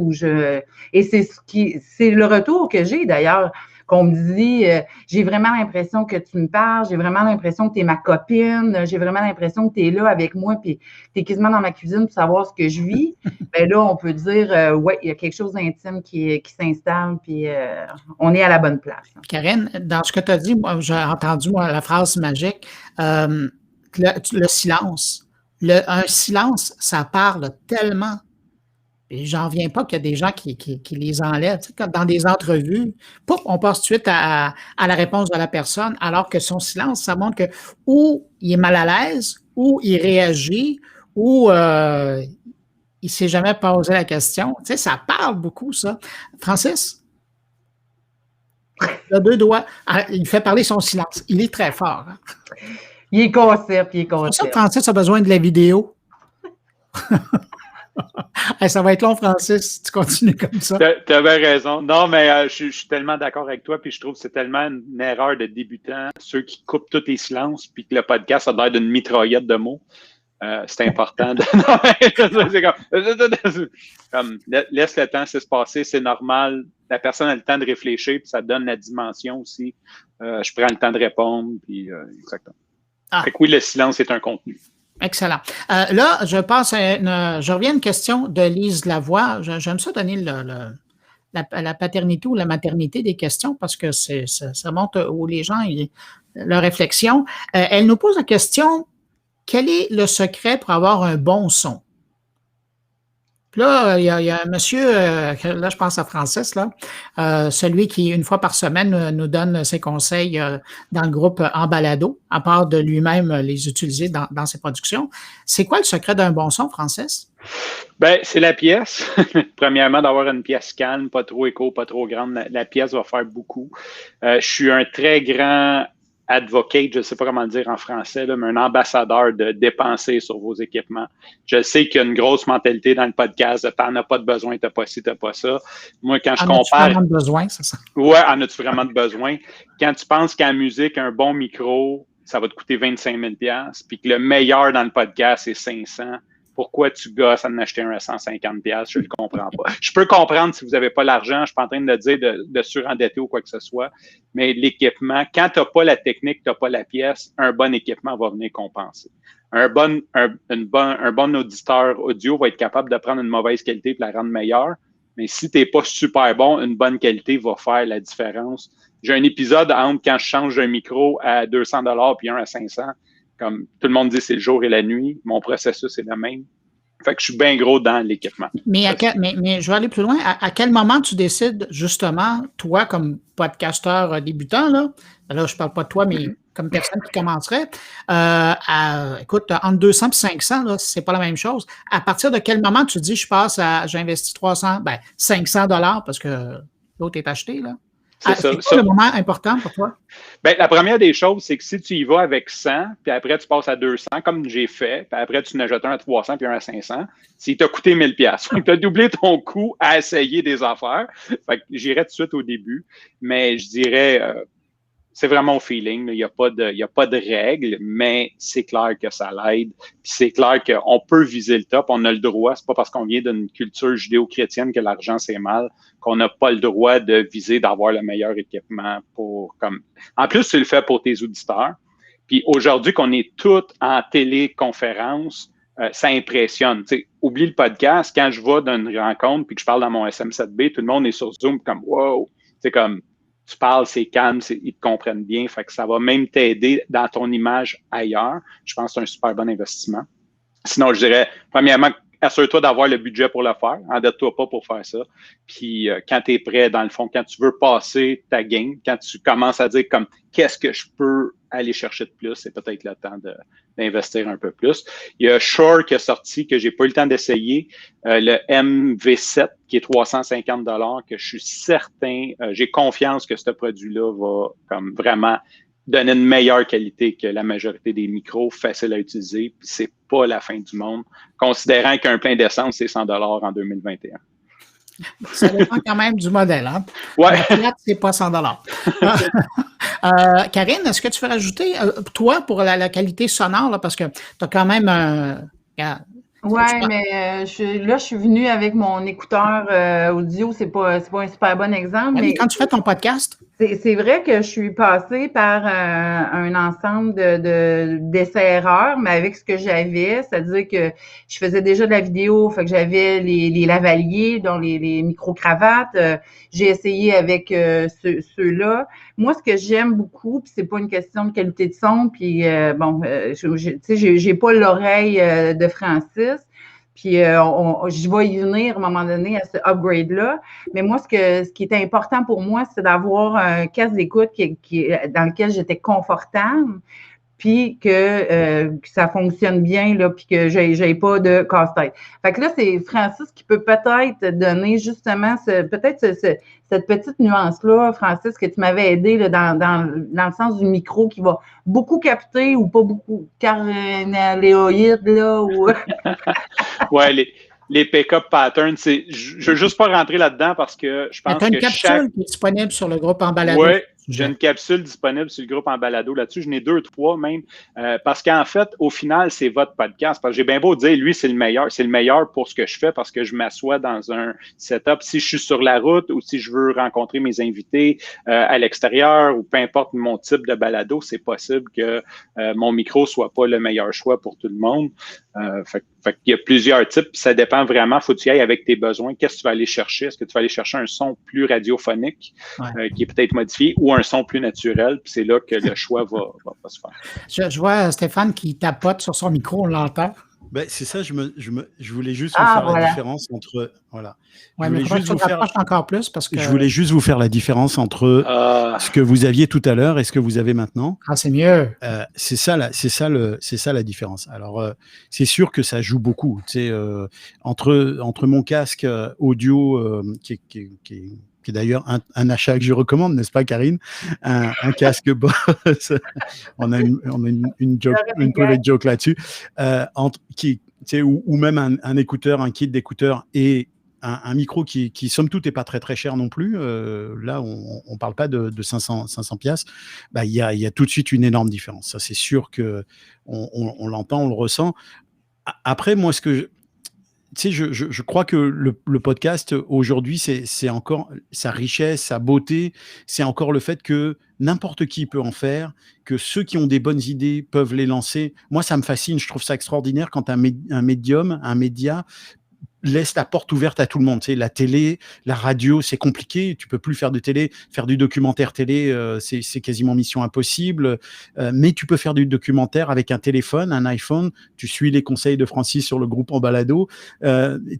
et c'est le retour que j'ai d'ailleurs, qu'on me dit, j'ai vraiment l'impression que tu me parles, j'ai vraiment l'impression que tu es ma copine, j'ai vraiment l'impression que tu es là avec moi, puis tu es quasiment dans ma cuisine pour savoir ce que je vis. Bien là, on peut dire, ouais, il y a quelque chose d'intime qui s'installe, puis on est à la bonne place. Karine, dans ce que tu as dit, moi, j'ai entendu la phrase magique, le silence. Un silence, ça parle tellement. Et j'en viens pas qu'il y a des gens qui les enlèvent. Tu sais, dans des entrevues, pouf, on passe tout de suite à la réponse de la personne, alors que son silence, ça montre que ou il est mal à l'aise, ou il réagit, ou il s'est jamais posé la question. Tu sais, ça parle beaucoup, ça. Francis? Il a deux doigts. Il fait parler son silence. Il est très fort. Hein? Il est concept. C'est pour ça que Francis a besoin de la vidéo. Ça va être long, Francis, si tu continues comme ça. Tu avais raison. Non, mais je suis tellement d'accord avec toi, puis je trouve que c'est tellement une erreur de débutant, ceux qui coupent tous les silences, puis que le podcast a l'air d'une mitraillette de mots. C'est important. Laisse le temps se passer, c'est normal. La personne a le temps de réfléchir, puis ça donne la dimension aussi. Je prends le temps de répondre, puis exactement. Fait que oui, le silence est un contenu. Excellent. Là, je reviens à une question de Lise Lavoie. J'aime ça donner la paternité ou la maternité des questions parce que ça montre où les gens, leur réflexion. Elle nous pose la question, quel est le secret pour avoir un bon son? Puis là, il y a un monsieur, là, je pense à Francis, là, celui qui, une fois par semaine, nous donne ses conseils dans le groupe en balado, à part de lui-même les utiliser dans ses productions. C'est quoi le secret d'un bon son, Francis? Ben, c'est la pièce. Premièrement, d'avoir une pièce calme, pas trop écho, pas trop grande. La pièce va faire beaucoup. Je suis un très grand advocate, je ne sais pas comment le dire en français, là, mais un ambassadeur de dépenser sur vos équipements. Je sais qu'il y a une grosse mentalité dans le podcast de t'en as pas de besoin, t'as pas ci, t'as pas ça. Moi, quand je compare. En as-tu vraiment de besoin, c'est ça? Ouais, en as-tu vraiment de besoin? Quand tu penses qu'en musique, un bon micro, ça va te coûter 25 000 $, puis que le meilleur dans le podcast, c'est 500. Pourquoi tu gosses à en acheter un à 150 $? Je ne le comprends pas. Je peux comprendre si vous n'avez pas l'argent. Je ne suis pas en train de dire de surendetter ou quoi que ce soit. Mais l'équipement, quand tu n'as pas la technique, tu n'as pas la pièce, un bon équipement va venir compenser. Un bon auditeur audio va être capable de prendre une mauvaise qualité et la rendre meilleure. Mais si tu n'es pas super bon, une bonne qualité va faire la différence. J'ai un épisode entre quand je change un micro à 200 $ puis un à 500. Comme tout le monde dit, c'est le jour et la nuit. Mon processus est le même. Fait que je suis bien gros dans l'équipement. Mais je vais aller plus loin. À quel moment tu décides, justement, toi, comme podcasteur débutant, là je ne parle pas de toi, mais comme personne qui commencerait, écoute, entre 200 et 500, là, c'est pas la même chose. À partir de quel moment tu dis, j'investis 500 $ parce que l'autre est acheté, là? C'est quoi le moment important pour toi? Ben, la première des choses, c'est que si tu y vas avec 100, puis après tu passes à 200, comme j'ai fait, puis après tu en ajoutes un à 300 puis un à 500, il t'a coûté 1000 $. Tu as doublé ton coût à essayer des affaires. Fait que j'irais tout de suite au début, mais je dirais, c'est vraiment au feeling. Il n'y a pas de règles, mais c'est clair que ça l'aide. Puis c'est clair qu'on peut viser le top, on a le droit. C'est pas parce qu'on vient d'une culture judéo-chrétienne que l'argent c'est mal, qu'on n'a pas le droit de viser d'avoir le meilleur équipement En plus, tu le fais pour tes auditeurs. Puis aujourd'hui qu'on est tous en téléconférence, ça impressionne. T'sais, oublie le podcast. Quand je vais dans une rencontre puis que je parle dans mon SM7B, tout le monde est sur Zoom comme wow. C'est comme tu parles, c'est calme, ils te comprennent bien. Fait que ça va même t'aider dans ton image ailleurs. Je pense que c'est un super bon investissement. Sinon, je dirais, premièrement, assure-toi d'avoir le budget pour le faire. Endette-toi pas pour faire ça. Puis, quand tu es prêt, dans le fond, quand tu veux passer ta game, quand tu commences à dire comme qu'est-ce que je peux aller chercher de plus, c'est peut-être le temps d'investir un peu plus. Il y a Shure qui est sorti, que j'ai pas eu le temps d'essayer, le MV7 qui est 350 $, que je suis certain, j'ai confiance que ce produit-là va comme vraiment donner une meilleure qualité que la majorité des micros, facile à utiliser, puis c'est pas la fin du monde, considérant qu'un plein d'essence, c'est 100 $ en 2021. Ça dépend quand même du modèle, hein? Ouais. C'est pas 100 $. Karine, est-ce que tu veux rajouter, toi, pour la qualité sonore, là, parce que tu as quand même Oui, mais je suis venue avec mon écouteur audio. C'est pas un super bon exemple. Mais quand tu fais ton podcast? C'est vrai que je suis passée par un ensemble d'essais-erreurs, mais avec ce que j'avais, c'est-à-dire que je faisais déjà de la vidéo, fait que j'avais les lavaliers, dont les micro-cravates. J'ai essayé avec ceux-là. Moi, ce que j'aime beaucoup, puis c'est pas une question de qualité de son, puis j'ai pas l'oreille de Francis. Puis je vais y venir à un moment donné à ce upgrade-là. Mais moi, ce qui était important pour moi, c'est d'avoir un casque d'écoute dans lequel j'étais confortable, puis que ça fonctionne bien, là, puis que j'ai pas de casse-tête. Fait que là, c'est Francis qui peut peut-être donner justement cette petite nuance-là, Francis, que tu m'avais aidé là, dans le sens du micro qui va beaucoup capter ou pas beaucoup, carnéléoïde, là, ou... Ouais, les pick-up patterns, je veux juste pas rentrer là-dedans parce que je pense que une capsule qui est disponible sur le groupe En Balado. Oui, j'ai une capsule disponible sur le groupe En Balado là-dessus. J'en ai 2, 3 même. Parce qu'en fait, au final, c'est votre podcast. Parce que j'ai bien beau dire, lui, c'est le meilleur. C'est le meilleur pour ce que je fais parce que je m'assois dans un setup. Si je suis sur la route ou si je veux rencontrer mes invités à l'extérieur ou peu importe mon type de balado, c'est possible que mon micro soit pas le meilleur choix pour tout le monde. Fait qu'il y a plusieurs types. Ça dépend vraiment. Faut que tu y ailles avec tes besoins. Qu'est-ce que tu vas aller chercher? Est-ce que tu vas aller chercher un son plus radiophonique qui est peut-être modifié ou un son plus naturel? Puis c'est là que le choix va se faire. Je vois Stéphane qui tapote sur son micro, on l'entend. Ben, c'est ça, je voulais juste vous faire la différence entre... Voilà. Ouais, mais juste vous faire encore plus parce que... Je voulais juste vous faire la différence entre ce que vous aviez tout à l'heure et ce que vous avez maintenant. Ah, c'est mieux. C'est ça la différence. Alors, c'est sûr que ça joue beaucoup. Tu sais, entre mon casque audio qui est d'ailleurs un achat que je recommande, n'est-ce pas, Karine? Un casque Bose. on a une private joke là-dessus. Ou même un écouteur, un kit d'écouteurs et un micro qui somme toute, n'est pas très, très cher non plus. Là, on ne parle pas de 500 piastres. Bah, y a tout de suite une énorme différence. Ça, c'est sûr qu'on l'entend, on le ressent. Après, moi, je crois que le podcast aujourd'hui, c'est encore sa richesse, sa beauté, c'est encore le fait que n'importe qui peut en faire, que ceux qui ont des bonnes idées peuvent les lancer. Moi, ça me fascine, je trouve ça extraordinaire quand un média laisse la porte ouverte à tout le monde. Tu sais, la télé, la radio, c'est compliqué. Tu peux plus faire de télé, faire du documentaire télé, c'est quasiment mission impossible. Mais tu peux faire du documentaire avec un téléphone, un iPhone. Tu suis les conseils de Francis sur le groupe En Balado.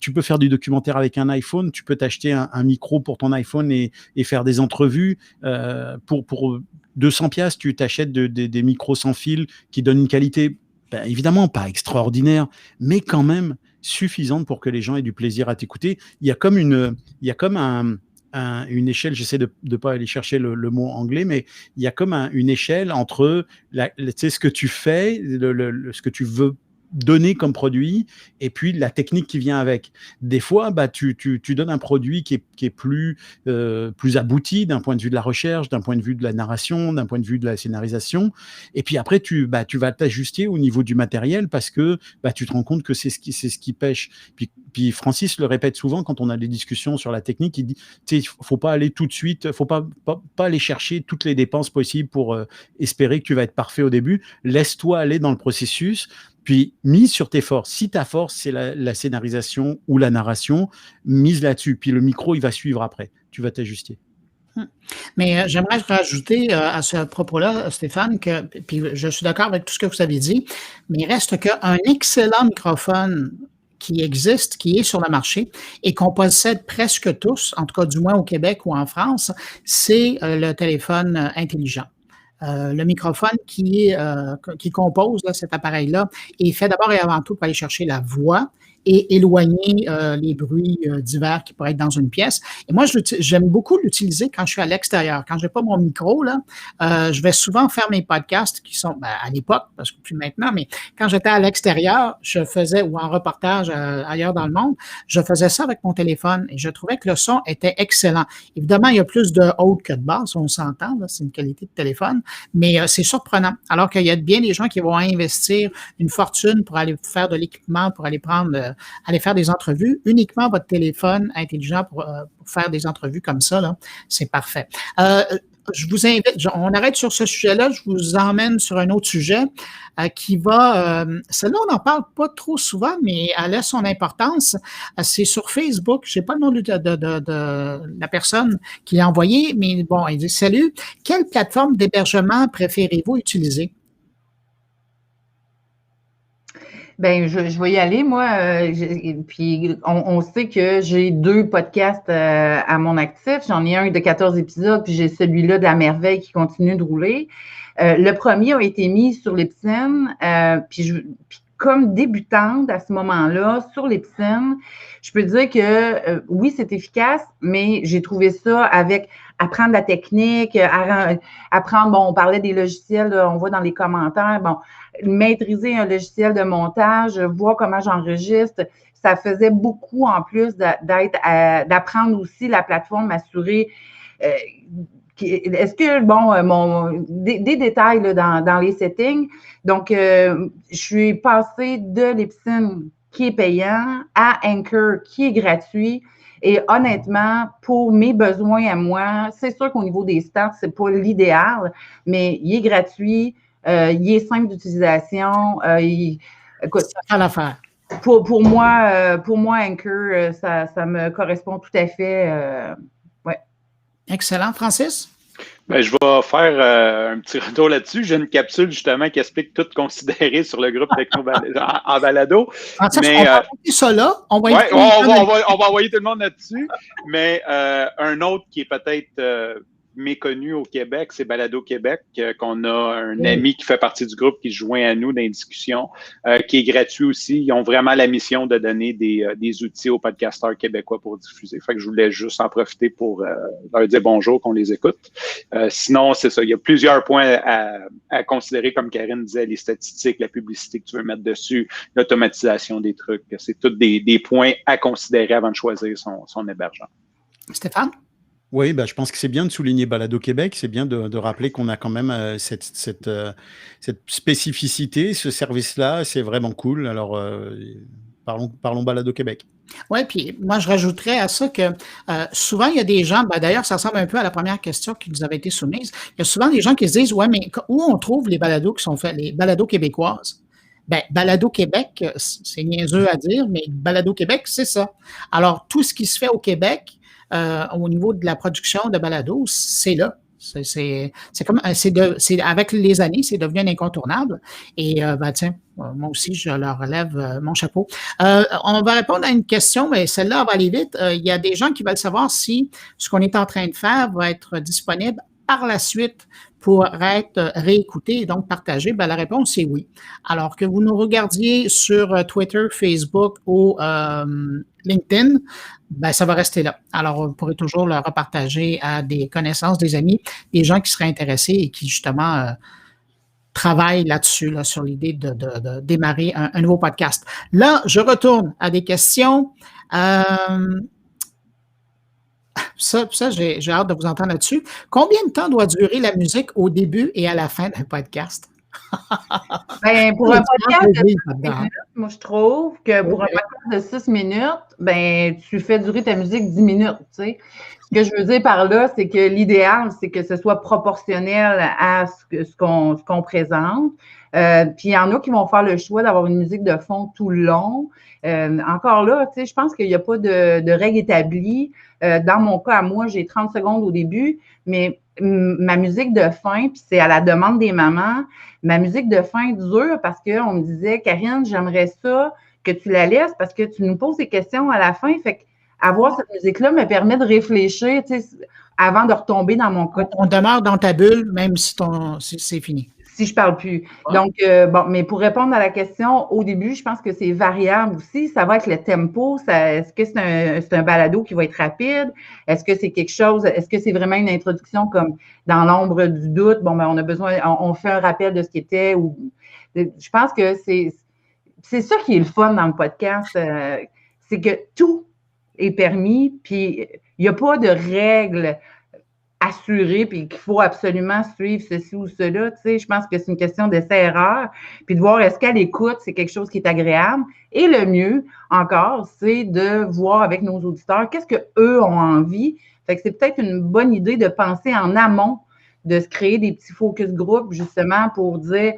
Tu peux faire du documentaire avec un iPhone. Tu peux t'acheter un micro pour ton iPhone et faire des entrevues. Pour 200 piastres, tu t'achètes des micros sans fil qui donnent une qualité, évidemment pas extraordinaire, mais quand même suffisante pour que les gens aient du plaisir à t'écouter. Il y a comme une échelle, j'essaie de ne pas aller chercher le mot anglais, mais il y a comme une échelle entre ce que tu fais, ce que tu veux donner comme produit et puis la technique qui vient avec. Des fois, tu donnes un produit qui est plus abouti d'un point de vue de la recherche, d'un point de vue de la narration, d'un point de vue de la scénarisation. Et puis après, tu vas t'ajuster au niveau du matériel parce que tu te rends compte que c'est ce qui pêche. Puis Francis le répète souvent quand on a des discussions sur la technique, il dit, faut pas aller tout de suite, faut pas aller chercher toutes les dépenses possibles pour espérer que tu vas être parfait au début. Laisse-toi aller dans le processus. Puis, mise sur tes forces. Si ta force, c'est la scénarisation ou la narration, mise là-dessus. Puis le micro, il va suivre après. Tu vas t'ajuster. Mais j'aimerais rajouter à ce propos-là, Stéphane, puis je suis d'accord avec tout ce que vous avez dit, mais il reste qu'un excellent microphone qui existe, qui est sur le marché et qu'on possède presque tous, en tout cas du moins au Québec ou en France, c'est le téléphone intelligent. Le microphone qui compose cet appareil-là est fait d'abord et avant tout pour aller chercher la voix et éloigner les bruits divers qui pourraient être dans une pièce. Et moi, j'aime beaucoup l'utiliser quand je suis à l'extérieur. Quand je n'ai pas mon micro, là, je vais souvent faire mes podcasts qui sont, à l'époque, parce que plus maintenant, mais quand j'étais à l'extérieur, je faisais, ou en reportage ailleurs dans le monde, je faisais ça avec mon téléphone et je trouvais que le son était excellent. Évidemment, il y a plus de haut que de basse, on s'entend, c'est une qualité de téléphone, mais c'est surprenant. Alors qu'il y a bien des gens qui vont investir une fortune pour aller faire de l'équipement, pour aller aller faire des entrevues. Uniquement votre téléphone intelligent pour faire des entrevues comme ça, là, c'est parfait. Je vous invite, on arrête sur ce sujet-là, je vous emmène sur un autre sujet qui va, celle-là on n'en parle pas trop souvent, mais elle a son importance. C'est sur Facebook, je n'ai pas le nom de la personne qui l'a envoyé, mais bon, il dit « Salut, quelle plateforme d'hébergement préférez-vous utiliser? » Ben, je vais y aller, moi. Puis, on sait que j'ai 2 podcasts à mon actif. J'en ai un de 14 épisodes, puis j'ai celui-là de La Merveille qui continue de rouler. Le premier a été mis sur Libsyn, puis comme débutante à ce moment-là sur Libsyn, je peux dire que oui, c'est efficace, mais j'ai trouvé ça avec apprendre la technique, apprendre, bon, on parlait des logiciels, là, on voit dans les commentaires, bon, maîtriser un logiciel de montage, voir comment j'enregistre, ça faisait beaucoup en plus d'apprendre aussi la plateforme, m'assurer est-ce que, bon, des détails là, dans les settings. Donc, je suis passée de Libsyn qui est payant à Anchor qui est gratuit. Et honnêtement, pour mes besoins à moi, c'est sûr qu'au niveau des stats, c'est pas l'idéal, mais il est gratuit, il est simple d'utilisation. Écoute, ça fait l'affaire. Pour moi, Anchor, ça me correspond tout à fait. Ouais. Excellent. Francis? Ben, je vais faire un petit retour là-dessus. J'ai une capsule justement qui explique tout considéré sur le groupe Techno en balado. Francis, mais, on va envoyer ça là. On va envoyer tout le monde là-dessus. Mais un autre qui est peut-être méconnu au Québec, c'est Balado Québec, qu'on a un ami qui fait partie du groupe qui se joint à nous dans les discussions, qui est gratuit aussi. Ils ont vraiment la mission de donner des outils aux podcasteurs québécois pour diffuser. Fait que je voulais juste en profiter pour leur dire bonjour, qu'on les écoute. Sinon, c'est ça. Il y a plusieurs points à considérer, comme Karine disait, les statistiques, la publicité que tu veux mettre dessus, l'automatisation des trucs. C'est tous des points à considérer avant de choisir son hébergement. Stéphane? Oui, je pense que c'est bien de souligner Balado Québec, c'est bien de rappeler qu'on a quand même cette spécificité, ce service-là, c'est vraiment cool. Alors, parlons Balado Québec. Oui, puis moi, je rajouterais à ça que souvent, il y a des gens, d'ailleurs, ça ressemble un peu à la première question qui nous avait été soumise, il y a souvent des gens qui se disent, ouais, mais où on trouve les balados qui sont faits, les balados québécoises? Balado Québec, c'est niaiseux à dire, mais Balado Québec, c'est ça. Alors, tout ce qui se fait au Québec, au niveau de la production de balado, c'est là. C'est avec les années, c'est devenu un incontournable. Et tiens, moi aussi, je leur relève mon chapeau. On va répondre à une question, mais celle-là va aller vite. Il y a des gens qui veulent savoir si ce qu'on est en train de faire va être disponible par la suite pour être réécouté et donc partagé. La réponse est oui. Alors que vous nous regardiez sur Twitter, Facebook ou LinkedIn, ça va rester là. Alors, vous pourrez toujours le repartager à des connaissances, des amis, des gens qui seraient intéressés et qui, justement, travaillent là-dessus, là, sur l'idée de démarrer un nouveau podcast. Là, je retourne à des questions. Ça, j'ai hâte de vous entendre là-dessus. Combien de temps doit durer la musique au début et à la fin d'un podcast? Pour un podcast de 6 minutes, moi, je trouve que pour un podcast de 6 minutes, tu fais durer ta musique 10 minutes, tu sais. Ce que je veux dire par là, c'est que l'idéal, c'est que ce soit proportionnel à ce qu'on présente. Puis il y en a qui vont faire le choix d'avoir une musique de fond tout le long. Encore là, tu sais, je pense qu'il n'y a pas de règle établie. Dans mon cas, à moi, j'ai 30 secondes au début, mais ma musique de fin, puis c'est à la demande des mamans, ma musique de fin dure parce qu'on me disait, Karine, j'aimerais ça que tu la laisses parce que tu nous poses des questions à la fin. Fait qu'avoir cette musique-là me permet de réfléchir, tu sais, avant de retomber dans mon cas. On demeure dans ta bulle, même si c'est fini. Si je parle plus. Ouais. Donc, mais pour répondre à la question, au début, je pense que c'est variable aussi. Ça va être le tempo. Est-ce que c'est un balado qui va être rapide? Est-ce que c'est quelque chose, est-ce que c'est vraiment une introduction comme dans l'ombre du doute? On a besoin, on fait un rappel de ce qui était. Je pense que c'est ça qui est le fun dans le podcast. C'est que tout est permis, puis il n'y a pas de règles assuré puis qu'il faut absolument suivre ceci ou cela, tu sais, je pense que c'est une question d'essai-erreur, puis de voir est-ce qu'à l'écoute, c'est quelque chose qui est agréable. Et le mieux, encore, c'est de voir avec nos auditeurs qu'est-ce qu'eux ont envie. Fait que c'est peut-être une bonne idée de penser en amont, de se créer des petits focus group, justement, pour dire,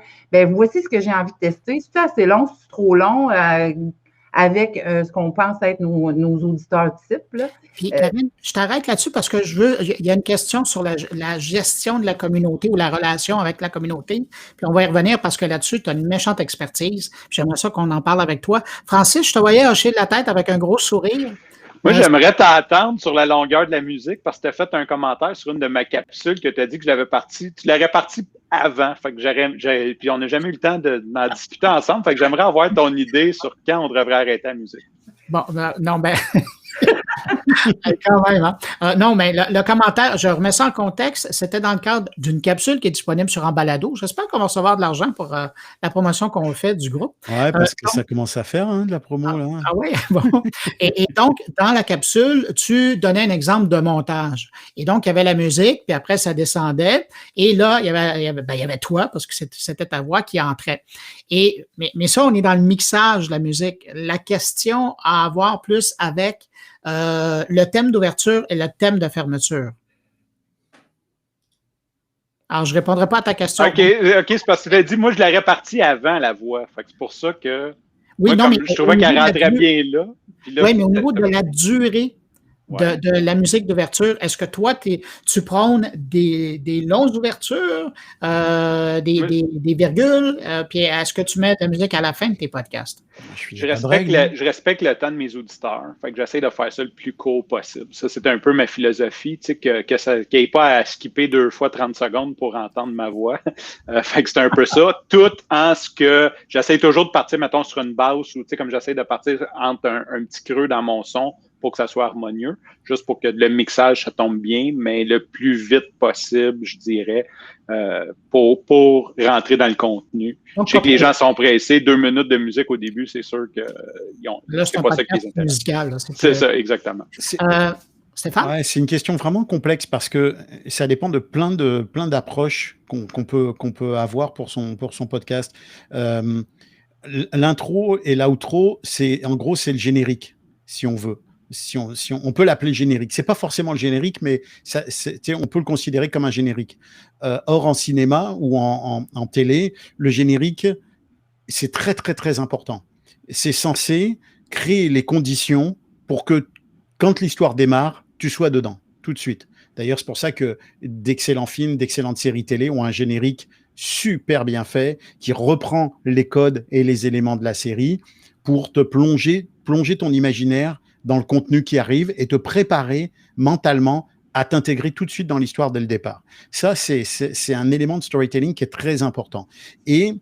voici ce que j'ai envie de tester. C'est assez long, c'est trop long, avec ce qu'on pense être nos auditeurs types. Là. Puis, Karine, je t'arrête là-dessus parce que il y a une question sur la gestion de la communauté ou la relation avec la communauté. Puis, on va y revenir parce que là-dessus, tu as une méchante expertise. J'aimerais ça qu'on en parle avec toi. Francis, je te voyais hocher de la tête avec un gros sourire. Moi, j'aimerais t'entendre sur la longueur de la musique parce que tu as fait un commentaire sur une de ma capsules que tu as dit que je l'avais partie. Tu l'aurais partie avant. Fait que puis on n'a jamais eu le temps d'en discuter ensemble. Fait que j'aimerais avoir ton idée sur quand on devrait arrêter la musique. Bon, non, quand même, hein? Non, mais le commentaire, je remets ça en contexte, c'était dans le cadre d'une capsule qui est disponible sur Embalado. J'espère qu'on va recevoir de l'argent pour la promotion qu'on fait du groupe. Ouais, parce que ça commence à faire de la promo, là. Ah oui, bon. Et donc, dans la capsule, tu donnais un exemple de montage. Et donc, il y avait la musique, puis après, ça descendait. Et là, il y avait toi, parce que c'était ta voix qui entrait. Mais ça, on est dans le mixage de la musique. La question à avoir plus avec le thème d'ouverture et le thème de fermeture. Alors, je ne répondrai pas à ta question. OK, c'est parce que tu l'as dit, moi, je l'aurais partie avant la voix. Fait que c'est pour ça que oui, moi, je trouvais qu'elle rentrait bien là. Oui, mais au niveau de la durée de la musique d'ouverture, est-ce que toi, tu prônes des longues ouvertures, des virgules, puis est-ce que tu mets ta musique à la fin de tes podcasts? Je respecte le temps de mes auditeurs. Fait que j'essaie de faire ça le plus court possible. Ça, c'est un peu ma philosophie, tu sais, qu'il n'y ait pas à skipper 2 fois 30 secondes pour entendre ma voix. Fait que c'est un peu ça. Tout en ce que j'essaie toujours de partir, mettons, sur une basse ou, tu sais, comme j'essaie de partir entre un petit creux dans mon son pour que ça soit harmonieux, juste pour que le mixage, ça tombe bien, mais le plus vite possible, je dirais, pour rentrer dans le contenu. Je sais que les gens sont pressés. 2 minutes de musique au début, c'est sûr que c'est pas ça qui les intéresse. C'est ça, exactement. Stéphane? Ouais, c'est une question vraiment complexe parce que ça dépend de plein d'approches qu'on peut avoir pour son podcast. L'intro et l'outro, en gros, c'est le générique, si on veut. Si on peut l'appeler générique. C'est pas forcément le générique, mais on peut le considérer comme un générique. Or, en cinéma ou en télé, le générique, c'est très, très, très important. C'est censé créer les conditions pour que, quand l'histoire démarre, tu sois dedans, tout de suite. D'ailleurs, c'est pour ça que d'excellents films, d'excellentes séries télé ont un générique super bien fait, qui reprend les codes et les éléments de la série pour te plonger ton imaginaire dans le contenu qui arrive et te préparer mentalement à t'intégrer tout de suite dans l'histoire dès le départ. Ça, c'est un élément de storytelling qui est très important. Et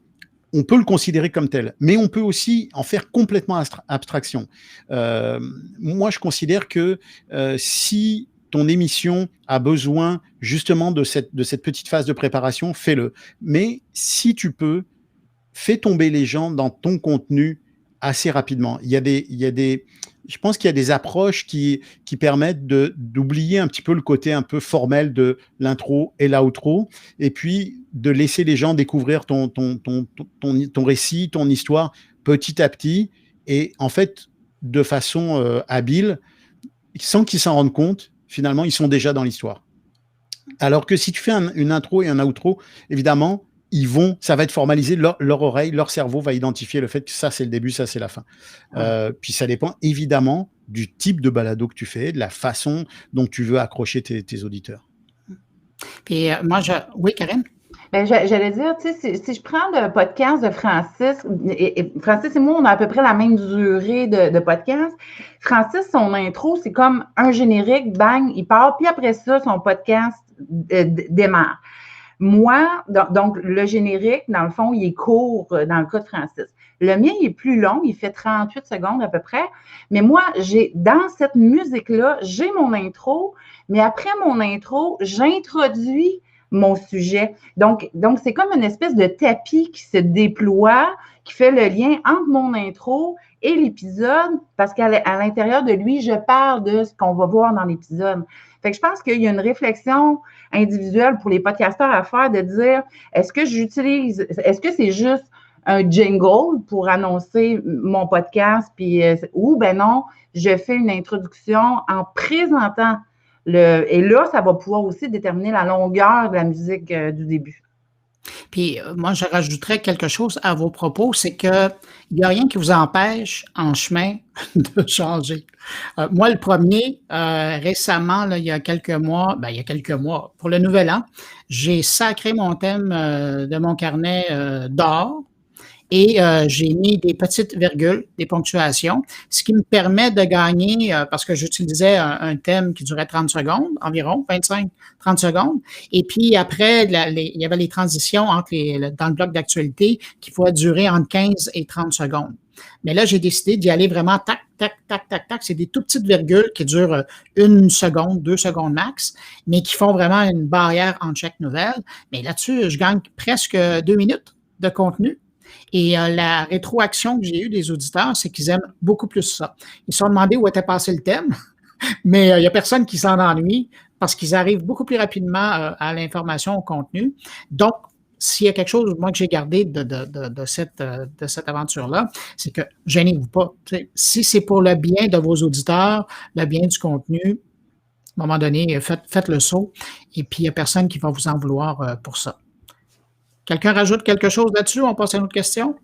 on peut le considérer comme tel, mais on peut aussi en faire complètement abstraction. Moi, je considère que si ton émission a besoin justement de cette petite phase de préparation, fais-le. Mais si tu peux, fais tomber les gens dans ton contenu assez rapidement. Je pense qu'il y a des approches qui permettent d'oublier un petit peu le côté un peu formel de l'intro et l'outro, et puis de laisser les gens découvrir ton récit, ton histoire petit à petit, et en fait, de façon habile, sans qu'ils s'en rendent compte, finalement, ils sont déjà dans l'histoire. Alors que si tu fais une intro et un outro, évidemment, ça va être formalisé, leur oreille, leur cerveau va identifier le fait que ça c'est le début, ça c'est la fin. Puis ça dépend évidemment du type de balado que tu fais, de la façon dont tu veux accrocher tes auditeurs. Puis oui, Karine? Ben, j'allais dire, tu sais, si je prends le podcast de Francis, et Francis et moi, on a à peu près la même durée de podcast. Francis, son intro, c'est comme un générique, bang, il part, puis après ça, son podcast démarre. Moi, donc, le générique, dans le fond, il est court dans le cas de Francis. Le mien, il est plus long, il fait 38 secondes à peu près. Mais moi, dans cette musique-là, j'ai mon intro, mais après mon intro, j'introduis mon sujet. Donc, c'est comme une espèce de tapis qui se déploie, qui fait le lien entre mon intro et l'épisode, parce qu'à l'intérieur de lui, je parle de ce qu'on va voir dans l'épisode. Fait que je pense qu'il y a une réflexion individuelle pour les podcasteurs à faire de dire, est-ce que c'est juste un jingle pour annoncer mon podcast, puis ou ben non, je fais une introduction en présentant et là, ça va pouvoir aussi déterminer la longueur de la musique du début. Puis moi, je rajouterais quelque chose à vos propos, c'est qu'il n'y a rien qui vous empêche en chemin de changer. Moi, le premier, récemment, là, il y a quelques mois, pour le Nouvel An, j'ai sacré mon thème de mon carnet d'or. et j'ai mis des petites virgules, des ponctuations, ce qui me permet de gagner, parce que j'utilisais un thème qui durait 30 secondes, environ 25-30 secondes, et puis après, il y avait les transitions entre dans le bloc d'actualité qui pouvaient durer entre 15 et 30 secondes. Mais là, j'ai décidé d'y aller vraiment tac, tac, tac, tac, tac. C'est des tout petites virgules qui durent 1 seconde, 2 secondes max, mais qui font vraiment une barrière entre chaque nouvelle. Mais là-dessus, je gagne presque 2 minutes de contenu. Et la rétroaction que j'ai eue des auditeurs, c'est qu'ils aiment beaucoup plus ça. Ils se sont demandé où était passé le thème, mais il n'y a personne qui s'en ennuie parce qu'ils arrivent beaucoup plus rapidement à l'information, au contenu. Donc, s'il y a quelque chose, moi, que j'ai gardé de cette aventure-là, c'est que gênez-vous pas. T'sais, si c'est pour le bien de vos auditeurs, le bien du contenu, à un moment donné, faites le saut, et puis il n'y a personne qui va vous en vouloir pour ça. Quelqu'un rajoute quelque chose là-dessus? On passe à une autre question?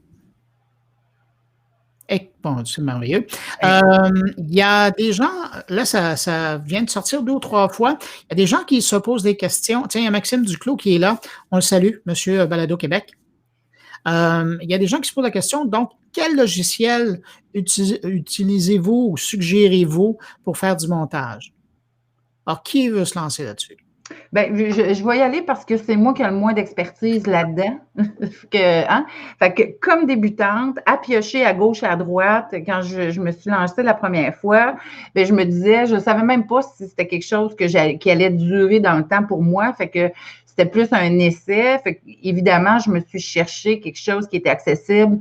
Bon, c'est merveilleux. Il y a des gens, là, ça vient de sortir 2 ou 3 fois. Il y a des gens qui se posent des questions. Tiens, il y a Maxime Duclos qui est là. On le salue, Monsieur Balado Québec. Il y a des gens qui se posent la question. Donc, quel logiciel utilisez-vous ou suggérez-vous pour faire du montage? Alors, qui veut se lancer là-dessus? Bien, je vais y aller parce que c'est moi qui ai le moins d'expertise là-dedans. Fait que, comme débutante, à piocher à gauche et à droite, quand je me suis lancée la première fois, bien, je me disais, je ne savais même pas si c'était quelque chose qui allait durer dans le temps pour moi. Fait que c'était plus un essai. Fait que, évidemment, je me suis cherché quelque chose qui était accessible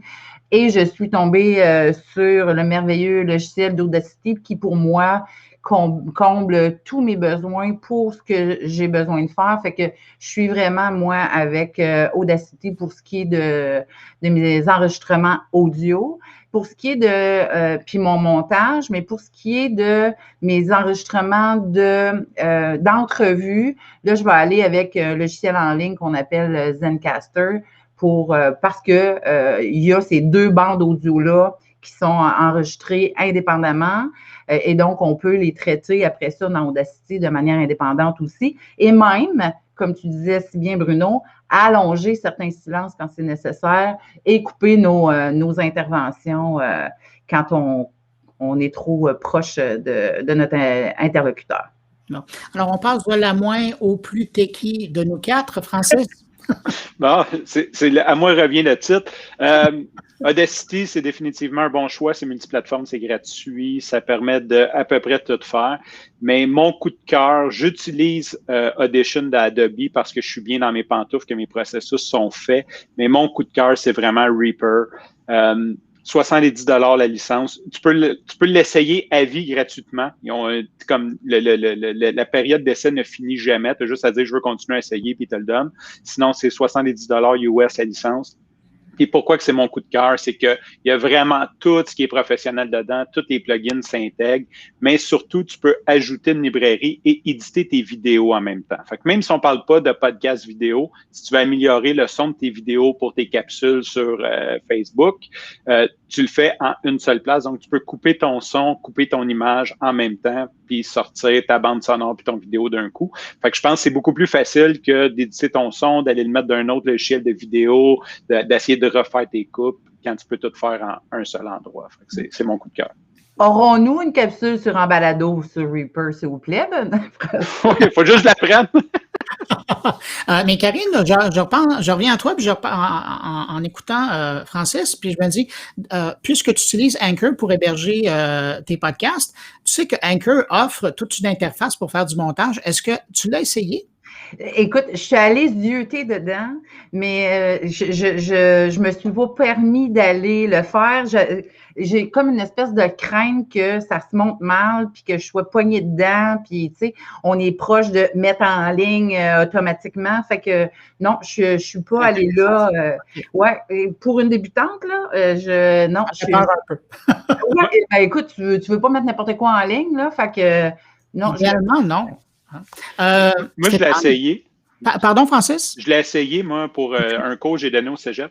et je suis tombée sur le merveilleux logiciel d'Audacity qui, pour moi, comble tous mes besoins pour ce que j'ai besoin de faire. Fait que je suis vraiment, moi, avec Audacity pour ce qui est de mes enregistrements audio. Pour ce qui est puis mon montage, mais pour ce qui est de mes enregistrements d'entrevues, là, je vais aller avec un logiciel en ligne qu'on appelle Zencastr parce que il y a ces 2 bandes audio-là qui sont enregistrées indépendamment. Et donc, on peut les traiter après ça dans Audacity de manière indépendante aussi. Et même, comme tu disais si bien, Bruno, allonger certains silences quand c'est nécessaire et couper nos interventions quand on est trop proche de notre interlocuteur. Bon. Alors, on passe de la moins au plus techie de nous 4, Francis. Bon, à moi revient le titre. Audacity, c'est définitivement un bon choix. C'est multiplateforme, c'est gratuit. Ça permet de à peu près tout faire. Mais mon coup de cœur, j'utilise Audition d'Adobe parce que je suis bien dans mes pantoufles, que mes processus sont faits. Mais mon coup de cœur, c'est vraiment Reaper. 70 $ la licence. Tu peux l'essayer à vie gratuitement. Ils ont comme la période d'essai ne finit jamais. Tu as juste à dire je veux continuer à essayer puis ils te le donnent. Sinon, c'est 70 $ US la licence. Et pourquoi que c'est mon coup de cœur, c'est qu'il y a vraiment tout ce qui est professionnel dedans, tous les plugins s'intègrent, mais surtout, tu peux ajouter une librairie et éditer tes vidéos en même temps. Fait que même si on parle pas de podcast vidéo, si tu veux améliorer le son de tes vidéos pour tes capsules sur Facebook, tu le fais en une seule place. Donc, tu peux couper ton son, couper ton image en même temps, puis sortir ta bande sonore puis ton vidéo d'un coup. Fait que je pense que c'est beaucoup plus facile que d'éditer ton son, d'aller le mettre d'un autre logiciel de vidéo, d'essayer de refaire tes coupes quand tu peux tout faire en un seul endroit. Fait que c'est mon coup de cœur. Aurons-nous une capsule sur un balado ou sur Reaper, s'il vous plaît? Oui, il faut juste la prendre. Mais Karine, je reviens à toi, puis en écoutant Francis, puis je me dis, puisque tu utilises Anchor pour héberger tes podcasts, tu sais que Anchor offre toute une interface pour faire du montage. Est-ce que tu l'as essayé? Écoute, je suis allée zioter dedans, mais je me suis pas permis d'aller le faire. J'ai comme une espèce de crainte que ça se monte mal, puis que je sois poignée dedans, puis tu sais, on est proche de mettre en ligne automatiquement. Fait que non, je suis pas allée là. Ouais, pour une débutante là, non, je suis. Un peu. Ouais, ben, écoute, tu veux pas mettre n'importe quoi en ligne là, fait que non. Idéalement, non. Moi, je l'ai essayé. Pardon, Francis? Je l'ai essayé, moi, pour un cours que j'ai donné au cégep.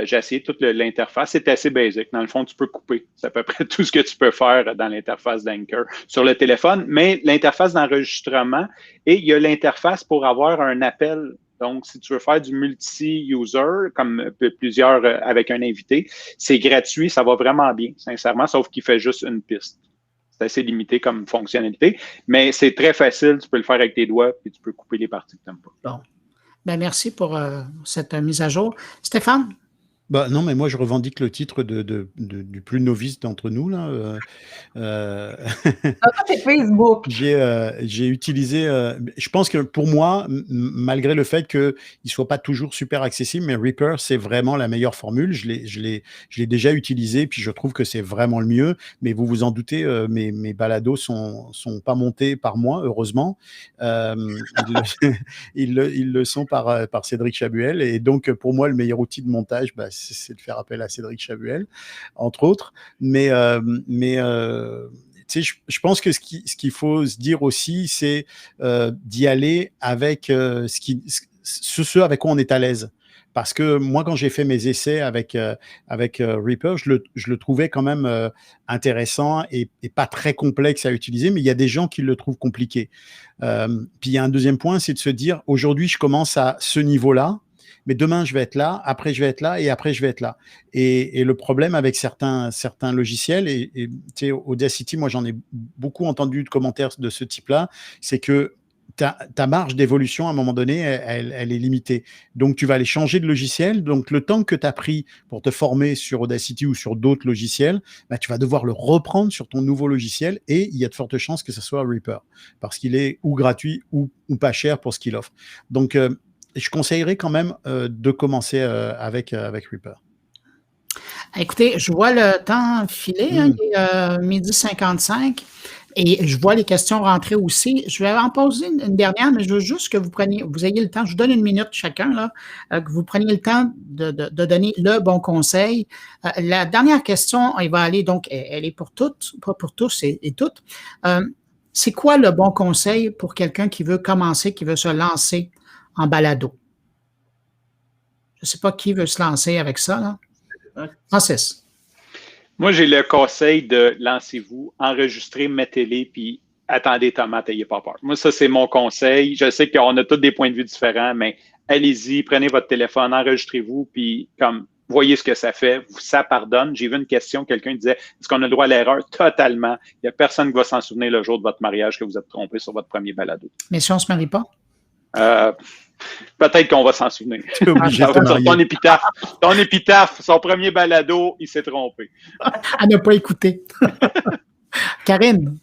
J'ai essayé toute l'interface. C'est assez basique. Dans le fond, tu peux couper. C'est à peu près tout ce que tu peux faire dans l'interface d'Anchor sur le téléphone. Mais l'interface d'enregistrement et il y a l'interface pour avoir un appel Donc, si tu veux faire du multi-user, comme plusieurs avec un invité, c'est gratuit, ça va vraiment bien, sincèrement, sauf qu'il fait juste une piste. C'est assez limité comme fonctionnalité, mais c'est très facile, tu peux le faire avec tes doigts, puis tu peux couper les parties que tu n'aimes pas. Bon. Ben, merci pour cette mise à jour. Stéphane? Bah, non, mais moi, je revendique le titre du plus novice d'entre nous, là. C'est Facebook. J'ai utilisé, je pense que pour moi, malgré le fait qu'il ne soit pas toujours super accessible, mais Reaper, c'est vraiment la meilleure formule. Je l'ai déjà utilisé, puis je trouve que c'est vraiment le mieux. Mais vous vous en doutez, mes balados sont pas montés par moi, heureusement. Ils le sont par Cédric Chabuel. Et donc, pour moi, le meilleur outil de montage, bah, c'est de faire appel à Cédric Chabuel, entre autres. Mais tu sais, je pense que ce qu'il faut se dire aussi, c'est d'y aller avec ce avec quoi on est à l'aise. Parce que moi, quand j'ai fait mes essais avec Reaper, je le trouvais quand même intéressant et pas très complexe à utiliser, mais il y a des gens qui le trouvent compliqué. Puis il y a un deuxième point, c'est de se dire, aujourd'hui, je commence à ce niveau-là, mais demain, je vais être là, après, je vais être là, et après, je vais être là. Et le problème avec certains logiciels, et tu sais, Audacity, moi, j'en ai beaucoup entendu de commentaires de ce type-là, c'est que ta marge d'évolution, à un moment donné, elle est limitée. Donc, tu vas aller changer de logiciel. Donc, le temps que tu as pris pour te former sur Audacity ou sur d'autres logiciels, bah, tu vas devoir le reprendre sur ton nouveau logiciel, et il y a de fortes chances que ce soit Reaper, parce qu'il est ou gratuit ou pas cher pour ce qu'il offre. Donc, je conseillerais quand même de commencer avec Reaper. Écoutez, je vois le temps filer, il est 12h55 et je vois les questions rentrer aussi. Je vais en poser une dernière, mais je veux juste que vous ayez le temps. Je vous donne 1 minute chacun, là, que vous preniez le temps de donner le bon conseil. La dernière question, elle va aller, donc, elle est pour toutes, pas pour tous et toutes. C'est quoi le bon conseil pour quelqu'un qui veut commencer, qui veut se lancer en balado? Je ne sais pas qui veut se lancer avec ça, là. Francis. Moi, j'ai le conseil de lancez-vous, enregistrez, mettez-les, puis attendez tomates, n'ayez pas peur. Moi, ça, c'est mon conseil. Je sais qu'on a tous des points de vue différents, mais allez-y, prenez votre téléphone, enregistrez-vous, puis comme voyez ce que ça fait, ça pardonne. J'ai vu une question, quelqu'un disait, est-ce qu'on a le droit à l'erreur? Totalement. Il n'y a personne qui va s'en souvenir le jour de votre mariage que vous êtes trompé sur votre premier balado. Mais si on ne se marie pas? Peut-être qu'on va s'en souvenir. Ton épitaphe, son premier balado, il s'est trompé. À ne pas écouter. Karine?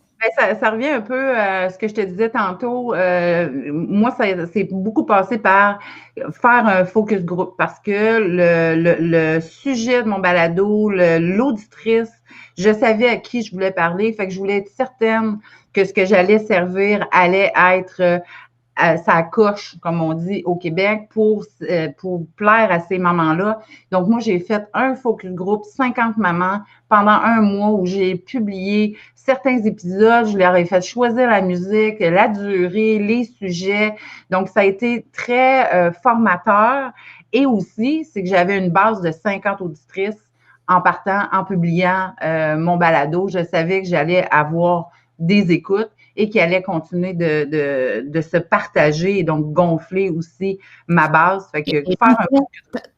Ça revient un peu à ce que je te disais tantôt. Moi, c'est beaucoup passé par faire un focus group parce que le sujet de mon balado, l'auditrice, je savais à qui je voulais parler. Fait que je voulais être certaine que ce que j'allais servir allait être ça coche, comme on dit au Québec, pour plaire à ces mamans-là. Donc, moi, j'ai fait un focus group 50 mamans pendant 1 mois où j'ai publié certains épisodes. Je leur ai fait choisir la musique, la durée, les sujets. Donc, ça a été très formateur. Et aussi, c'est que j'avais une base de 50 auditrices en partant, en publiant mon balado. Je savais que j'allais avoir des écoutes et qui allait continuer de se partager et donc gonfler aussi ma base. Fait que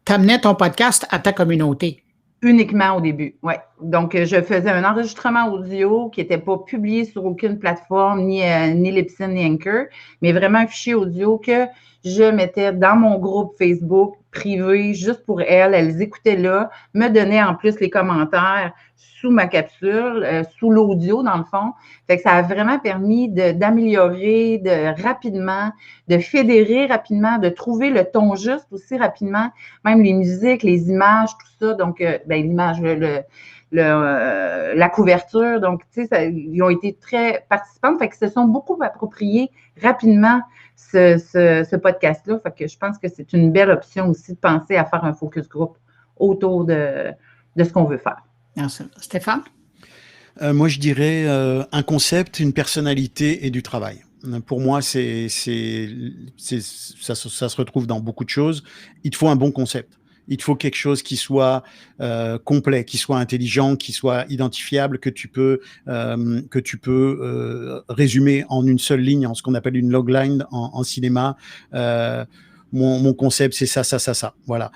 t'amenais ton podcast à ta communauté. Uniquement au début, oui. Donc, je faisais un enregistrement audio qui n'était pas publié sur aucune plateforme, ni Libsyn, ni Anchor, mais vraiment un fichier audio que je mettais dans mon groupe Facebook privé, juste pour elles. Elles écoutaient là, me donnaient en plus les commentaires sous ma capsule, sous l'audio, dans le fond. Fait que ça a vraiment permis d'améliorer rapidement, de fédérer rapidement, de trouver le ton juste aussi rapidement, même les musiques, les images, tout ça. Donc, l'image, la couverture. Donc, tu sais, ils ont été très participants. Fait que se sont beaucoup appropriés rapidement ce podcast-là. Fait que je pense que c'est une belle option aussi de penser à faire un focus group autour de ce qu'on veut faire. Merci. Stéphane? Moi, je dirais un concept, une personnalité et du travail. Pour moi, ça se retrouve dans beaucoup de choses. Il te faut un bon concept. Il te faut quelque chose qui soit complet, qui soit intelligent, qui soit identifiable, que tu peux résumer en une seule ligne, en ce qu'on appelle une logline en cinéma. mon concept, c'est ça, ça, ça, ça. Voilà.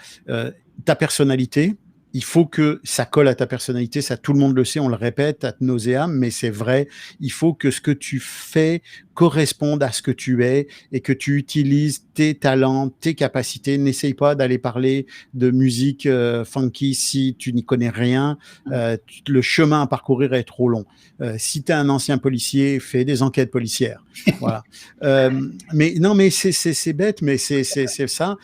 Ta personnalité, il faut que ça colle à ta personnalité, ça tout le monde le sait, on le répète ad nauseam, mais c'est vrai, il faut que ce que tu fais corresponde à ce que tu es et que tu utilises tes talents, tes capacités. N'essaye pas d'aller parler de musique funky si tu n'y connais rien. Le chemin à parcourir est trop long. Si tu es un ancien policier, fais des enquêtes policières. Voilà. Mais non, mais c'est bête, mais c'est ça.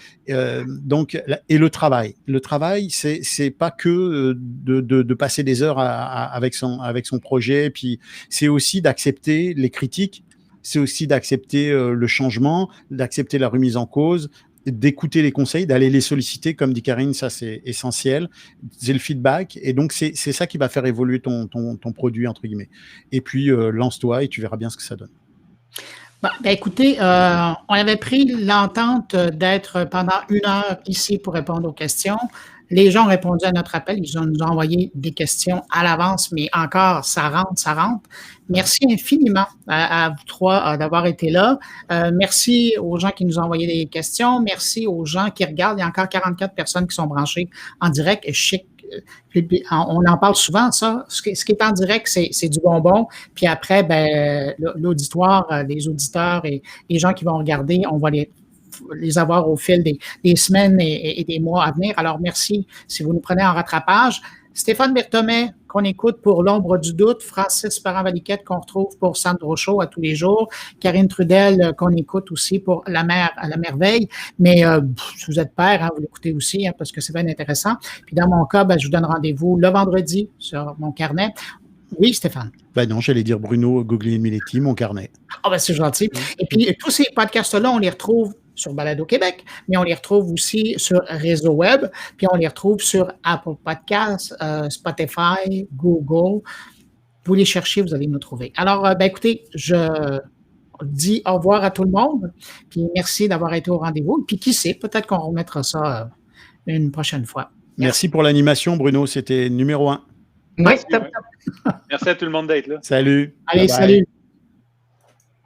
Donc, et le travail. Le travail, c'est pas que de passer des heures avec son projet, puis c'est aussi d'accepter les critiques, c'est aussi d'accepter le changement, d'accepter la remise en cause, d'écouter les conseils, d'aller les solliciter, comme dit Karine, ça c'est essentiel, c'est le feedback, et donc c'est ça qui va faire évoluer ton produit, entre guillemets. Et puis lance-toi et tu verras bien ce que ça donne. Ben écoutez, on avait pris l'entente d'être pendant 1 heure ici pour répondre aux questions. Les gens ont répondu à notre appel, ils nous ont envoyé des questions à l'avance, mais encore, ça rentre. Merci infiniment à vous trois d'avoir été là. Merci aux gens qui nous ont envoyé des questions. Merci aux gens qui regardent. Il y a encore 44 personnes qui sont branchées en direct. Et je sais on en parle souvent, ça. Ce qui est en direct, c'est du bonbon. Puis après, ben, l'auditoire, les auditeurs et les gens qui vont regarder, on va les avoir au fil des semaines et des mois à venir. Alors, merci si vous nous prenez en rattrapage. Stéphane Berthommet, qu'on écoute pour L'ombre du doute. Francis Parent-Valiquette, qu'on retrouve pour Sandro Show à tous les jours. Karine Trudel, qu'on écoute aussi pour La Merveille. Mais si vous êtes père, hein, vous l'écoutez aussi, hein, parce que c'est bien intéressant. Puis dans mon cas, ben, je vous donne rendez-vous le vendredi sur mon carnet. Oui, Stéphane. Ben non, j'allais dire Bruno Guglielminetti, mon carnet. Ah ben c'est gentil. Et puis, tous ces podcasts-là, on les retrouve sur Balado Québec, mais on les retrouve aussi sur Réseau Web, puis on les retrouve sur Apple Podcasts, Spotify, Google. Vous les cherchez, vous allez nous trouver. Alors, ben écoutez, je dis au revoir à tout le monde, puis merci d'avoir été au rendez-vous. Puis qui sait, peut-être qu'on remettra ça une prochaine fois. Merci pour l'animation, Bruno, c'était numéro 1. Oui, top. Merci à tout le monde d'être là. Salut. Allez, bye bye. salut.